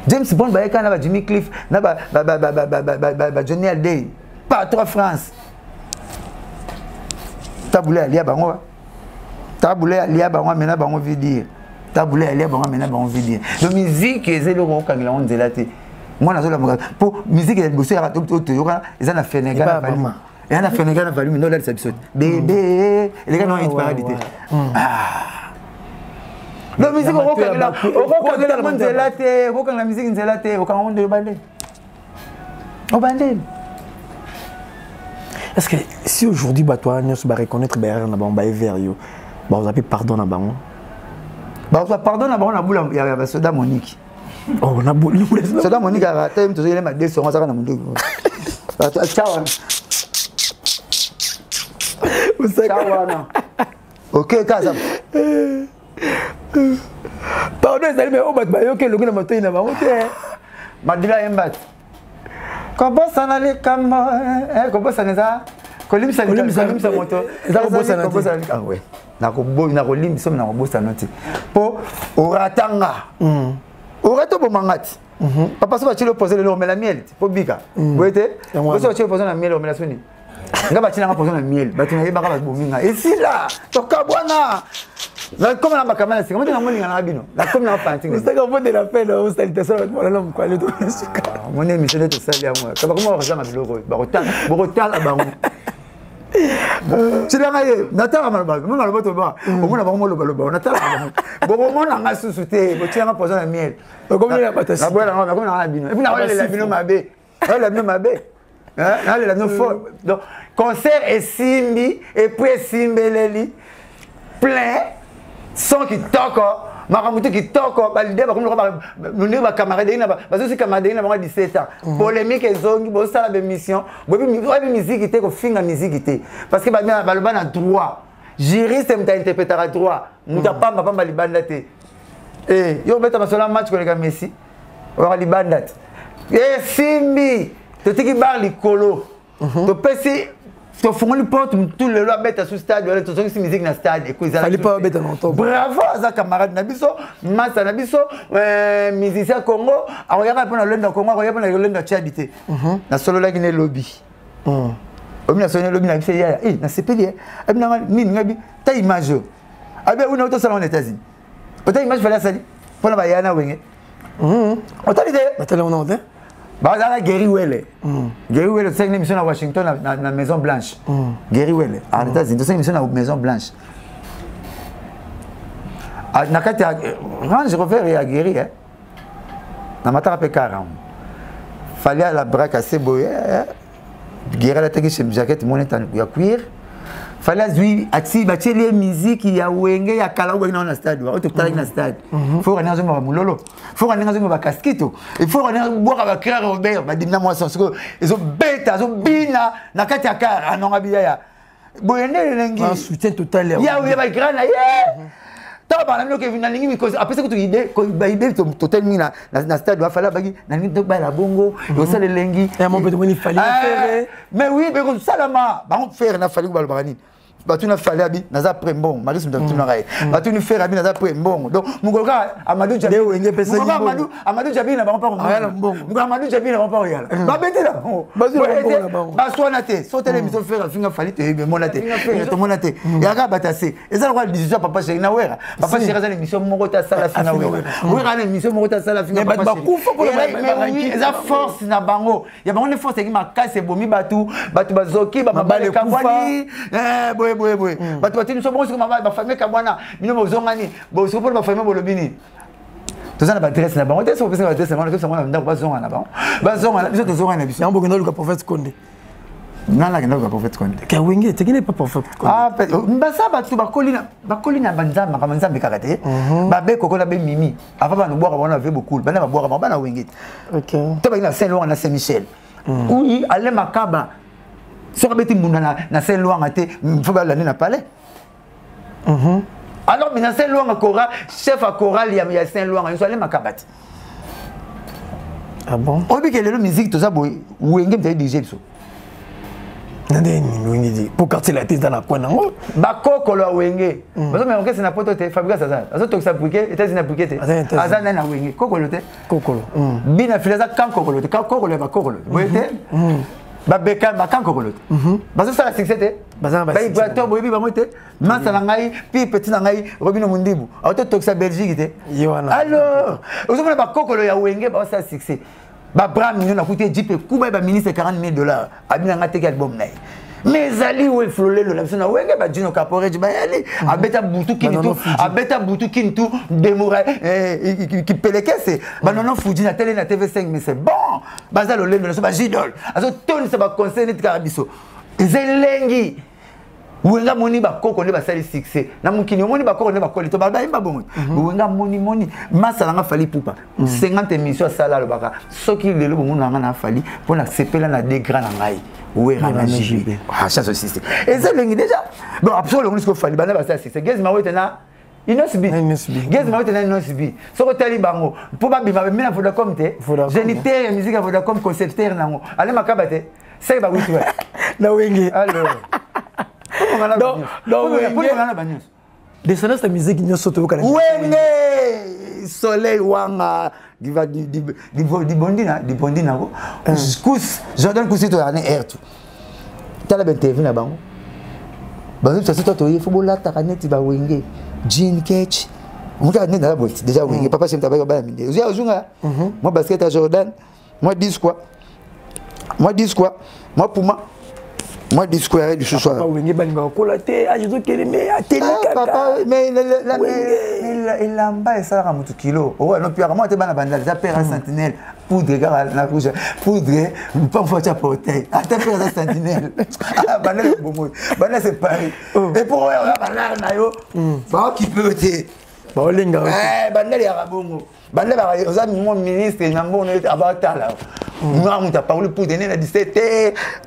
James Bond ba ekana ba Jimmy Cliff na ba Johnny Hallyday. Partout France. Taboulé alia bango. Taboulé alia bango mena bango veut dire. Taboulé alia bango mena bango veut dire. La musique c'est le ko kangela on zelate. Moi, pour musique, il y a des choses qui ont fait des gars. Il y a fait des gars qui ont fait des gars. Bébé, les gars n'ont pas parlé. La musique, on la musique, est-ce que si aujourd'hui, toi, nous va reconnaître vous avez pardon à Bango? Pardon à Bango, il y a Soda Monique. Oh, on a beau nous laisser. C'est là Monique a raté, tu sais, il m'a dit sur moi ça mon dos. Ciao. Ciao. OK, casa. Pardon, c'est mais on va te OK, le gars m'a fait une avant. Madila Embat. Comment ça n'allait comment comment ça n'est ça? Colim ça moto. Ça comment ça ah ouais. nakolimbi somi nakobosa noti po oratanga orato bomangati papa so bachile poser le mais la miel po bika boyete so bachile poser la miel mais la soni nga bachile nga poser la miel batina yebaka ba bominga esila toka bwana na comme na makamana c'est comment na moninga na bino la comme na fanting c'est comme vous de la peine au salutation mon homme quoi le tout mon ami c'est de saluer moi ça va comment on va jamais biloko ba bango c'est là ngaye natala malba mo malba to ba o mona ba mo lo ba natala ba bo mo na ngasusu te bo tia nga poser la miel comme la patasi na bola na comme na bino et puis na wala la bino mabe la bino mabe hein la bino fort donc concert et simbi et puis simbeleli plein sans qui toque maramutu qui toque ba l'idée ba comme le ba camarade na ba aussi camarade na ba 17 ans polémique ezongi bo sala be mission bo bi musique te ko finga musique te parce que ba le ban a droit juriste mta interpréter droit muta pamba libanda te eh yo beta masola match ko le Messi ora libanda et simbi to tiki bar likolo to pesi to fongoli porte tout le loi bête sous stade wala to songi musique na stade et ça fallait pas bête en bravo za camarade na biso massa na biso musicien Congo akoyaka pona lenda Congo akoyaka pona lenda Tchad te na solo la kine lobby omi na solo lobby na biso ya na sepeli abi na nini ngabi ta image abi una auto salon aux États-Unis ta image fallait ça pona ba yana wenge otali de batala on a Bazala Gary Welle. Gary Welle, c'est une émission à Washington, à la Maison Blanche. Gary Welle, aux États-Unis, c'est une émission à la Maison Blanche. Quand je reviens à Gary, je me rappelle 40. Il fallait la braque assez beau. Gary a été chez Jacket, mon état de cuir. Fallait lui attirer les musiques il y a wenge ya kala wenge dans le stade au total dans le stade faut aller dans un mulolo faut aller dans un casquito il faut aller boire avec Claire Robert ba dimna moi ça ils ont bêta ils ont bina na kati ya car anon abia ya boyende lengi un soutien total ya oui ba grand ya ta ba na que vina lingi because après ça que tu idée ko ba idée total mina na stade va falloir bagi na lingi ba la bongo yo ça le lengi et mon petit il fallait faire mais oui mais comme ça là ba on faire na fallait ba le barani batu na fallait abi naza prembon maris mtu na rai batu ni faire abi naza prembon donc mugoka Amadou Jabi Amadou Jabi na ba pas mugoka Amadou Jabi na ba pas yala ba bete là ba soina te so tele miso faire finga fallait te be monate to monate ya ga batase eza quoi décision papa chéri na wera papa chéri za émission moko ta sala finga wera na émission moko ta sala finga ba kufa pour eza force na bango ya bango ne force ki makase bomi batu bazoki ba mabale kambwani boy batu batini so bongo ba famille kabwana bino bozongani bo so pour ba famille bolobini to zana ba adresse na bango te so pesa ba adresse na bango ke so mona ndako bazonga na bango bazonga biso to zonga na biso ya mboko ndoluka prophète Konde nana ke ndoluka prophète Konde ka wenge te kine pas prophète Konde ah mbasa batu bakolina banzamba kama nzambe kakate ba be koko na be mimi avant ba no boka bona ve beaucoup bana ba boka bana wenge OK to ba ina Saint-Laurent na Saint-Michel oui aller makaba so kabeti mbunda na Saint-Laurent te faut ba l'année na palais alors mais na Saint-Laurent Cora chef à chorale ya Saint-Laurent ils sont allés makabati ah bon obi que le musique tout ça boy wenge mta DJ biso ndeni wenge di pour quartier la tête dans la coin nango ba kokolo wenge bazo mais on na poto te fabrique ça azo to ça briquet États-Unis briquet te azana na wenge kokolo te kokolo bina filaza kan kokolo te kokolo ba kokolo boyete ba beka ba kan kokolo te bazo ça la succès te ba ibrato boyebi ba mote masa na ngai pi petit na ngai Robino Mundibu auto toxa Belgique te alors ozo mona ba kokolo ya wenge ba ça succès ba bra million na coûté JP kuba ba ministre $40,000 abina ngate ki album na mais ali we flolelo la biso na wenge ba Dino Caporet ba yali abeta butu kintu demora qui pelekese ba nono fuji na télé na TV5 mais c'est bon baza lo lendo so ba jidol azo toni se ba conseil net karabiso ezelengi wenga moni ba koko ne ba sali succès na mukini moni ba koko ne ba kolito ba imba bongo wenga moni masala nga fali pupa 50 émissions sala lo baka soki lelo bongo na nga na fali pona sepela na des grands ngai oui rana jibe ah ça c'est et ça lengi déjà bon absolument ce qu'il fallait bana ba ça c'est gaz ma wetena inosbi gaz ma wetena inosbi so ko tali bango pour ba bima mina Vodacom te géniteur musique Vodacom concepteur nango ale makabate c'est ba witu na wengi alors donc descendance la musique n'y a sauté au Canada. Wenge soleil wanga di bondina kus Jordan kusito ya air tout tala ben TV na bango bazo tsato to yefo bolata kaneti ba wenge jean catch muta ne na bolt déjà wenge papa c'est tabaka ba minde uzia uzunga moi basket à Jordan moi 10 quoi moi Puma moi 10 square du soir papa wenge bani ba kolaté a jezo keleme a télé papa mais il a mbaa ça ra mutu kilo oh non puis moi te bana bandal ça père sentinelle poudre gars na rouge poudre pas faut ta porter à ta père sentinelle ah bandal bon bandal c'est pareil et pour on a bandal na yo ba qui peut te ba olinga bandal ya bongo bandal ba oza mon ministre na mbono abatala moi on t'a parlé pour donner la 17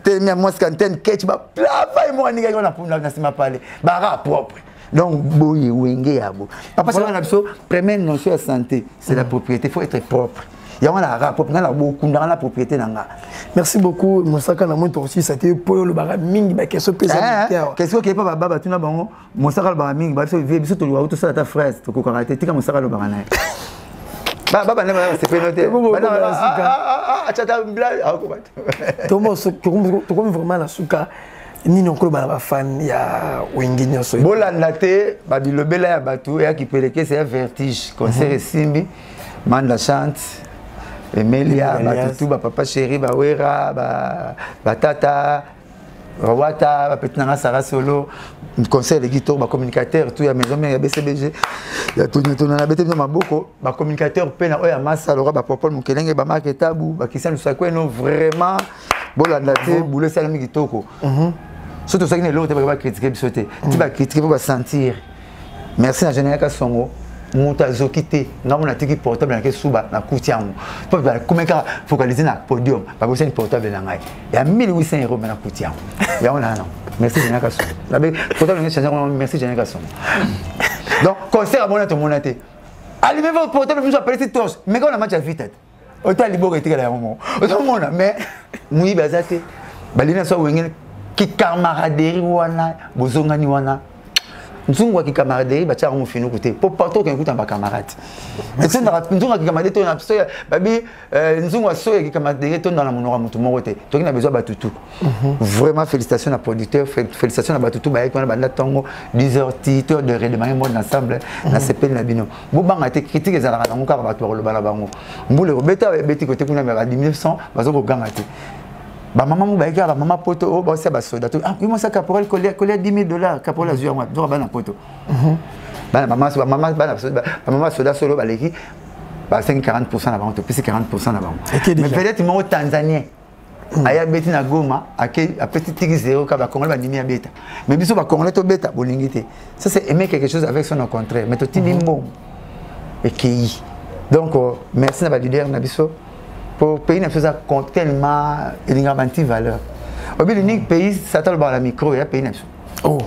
te mi moi scanten catch ba plava moi ni gars na sima parler ba propre. Donc, boye wenge yabo. Papa c'est la première notion de santé, c'est la propriété, il faut être propre. Il y a un rapport, il y a beaucoup de la propriété. Merci beaucoup, Moussaka Namonto aussi, ça a été pour le baramingi, mais qu'est-ce que c'est qu'est-ce que pas baba tu n'as pas Moussaka le baramingi, bah c'est vieux, tu dois tout ça ta fraise, tu coco arrêter, tu comme Moussaka le baranay. Baba c'est pas noté. Chata blague, ah comment vraiment la souka ni non ko ba fan ya wenge nyoso bolanda te ba bilobela ya batu ya kipeleke c'est un vertige concert simbi manda chante Emilia batu ba papa chéri ba wera ba tata Rawata ba petnanga Sara Solo concert de guitare ba communicateur tout ya maison mère ya BCBG ya tout na bete maboko ba communicateur pena oya massa lora ba popol mukelenge ba marketabu ba kisanu sakweno vraiment bolanda te boule salami kitoko surtout ça qui est l'autre va critiquer sauter tu vas critiquer pour sentir merci na général Kasongo muta zokité ngamo na tiki portable na ke suba na kutiamu pour comment ka focaliser na podium pas besoin de portable na ngai ya 1800 € na kutiamu ya on a non merci général Kasongo la portable ne changer merci général Kasongo donc concert abonné tout mon été allumez votre portable vous appelez cette torche mais quand on a match à vite autant libo que la moment autant mon mais mui bazate balina so wengene ki camaraderie wana bozongani wana nzungu ki camaraderie ba tsa mufino côté pour partout quand écoute ba camarade et c'est nzungu ki camaraderie to na so babi nzungu so ki camaraderie to dans la monora mutu morote to kina besoin ba tutu vraiment félicitations à producteur félicitations à batutu ba ekona banda tongo 10h titre de redemander monde ensemble na CP na bino bo banga te critique za la ngaka ba to lo bala bango mbule robeta beti côté kuna ba 1900 bazoko ganga te ba maman moubaïka ba maman poto oh ba c'est ba soda ah comment ça caporal coller $10,000 caporal azur moi do ba na poto ba maman soda solo ba leki ba 40% na bango plus 40% na bango mais peut-être mon tanzanien aya beti na Goma a petit tigre zéro ka ba congolais ba nimi beta mais biso ba congolais to beta bolingité ça c'est aimer quelque chose avec son au contraire mais to tinimbo et qui donc merci na ba leader na biso pour pays n'a pas tellement une valeur. Au bout l'unique pays, ça t'a le bar la micro et pays n'a pas. Oh,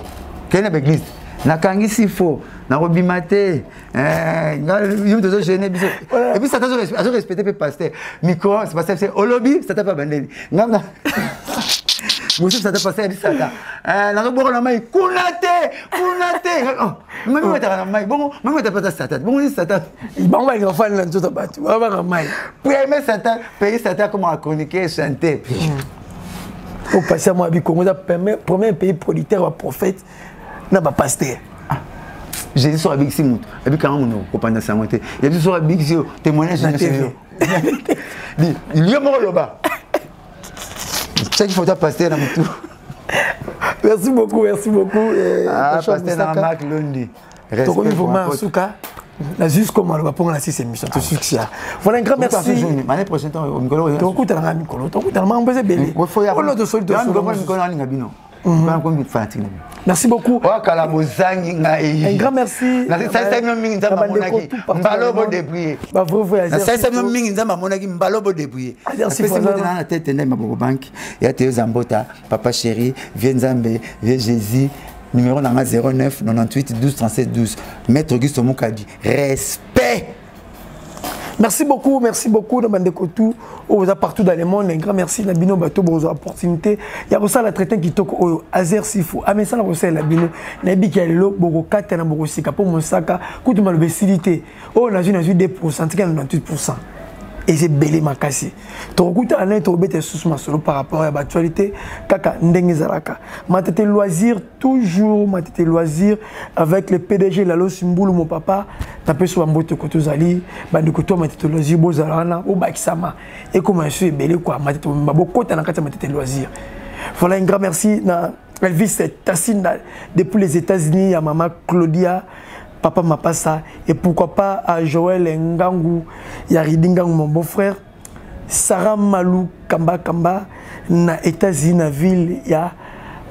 quelle est l'église? Na kangi si faux, na robimate, il y a gêné. Et puis ça t'a respecté le pasteur. Micro, c'est pas ça, c'est au lobby, ça t'a pas bandé. Non. Moi ça t'a passé à ça. Na roboro la main, kunate. Même t'as la main. Bon, même t'as pas ta tête. Bon, ça t'a. Bon, va grand fan là tout battu. Va la main. Premier ça t'a payé ça t'a comment chroniquer chanter. Au passé moi bi Congo ça premier pays producteur ou prophète na ba pasteur. Jésus sur Big Simut. Et puis quand on au pendant ça monter. Il y a sur Big Zio témoignage na TV. Il y a mort là-bas. C'est qu'il faut ta pasteur dans tout. Merci beaucoup. Pasteur dans Marc Lundi. Respect vraiment Souka. La juste comment on va prendre la 6 émission tout succès. Voilà un grand merci. L'année prochaine on Mikolo. Donc écoute la Mikolo. Donc écoute on peut se belle. On l'a de solide. Merci beaucoup. Un grand merci. Papa chéri, viens Nzambe, viens Jésus. Numéro 09 98 12 37 12. Maître Auguste Moukadi. Respect. Merci beaucoup Namandeko tout vous a partout dans le monde un grand merci na bino bato pour opportunité ya ko sala traitement qui toko Azer Sifu amesa na ko sala bino na biki ya lelo boko kata na boko sika pour mosaka kutu mal facilité na 2% tika 98%. Et c'est belé makasi. Tu écoutes un autre bête sous ma solo par rapport à l'actualité. Kaka ndengezaraka. Matete loisir toujours matete loisir avec le PDG Lalo Simboulou mon papa. Tapé sur un botte kotozali. Bandi koto matete loisir bozalana au bakisama. Et comment je suis belé quoi matete mabo kota na kata matete loisir. Voilà un grand merci na Elvis Tassine depuis les États-Unis à maman Claudia. Papa Mapassa et pourquoi pas à Joël Ngangou, Yaridi Ngangou mon beau-frère, Sarah Malou Kamba Kamba, na États-Unis na ville ya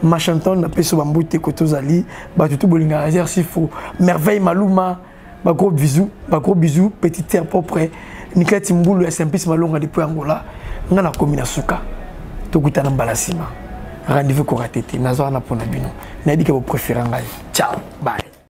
Machanton na peso bamboute kotozali, ba tout bolinga Azer Sifu, merveille Malouma, ba gros bisous, petit terre propre, Nicolas Timboulou et Simplice Malonga depuis Angola, ngana komina suka. Tokuta na balasima. Rendez-vous ko ratete, nazwa na pona bino. Na dit que vous préférez ngai. Ciao, bye.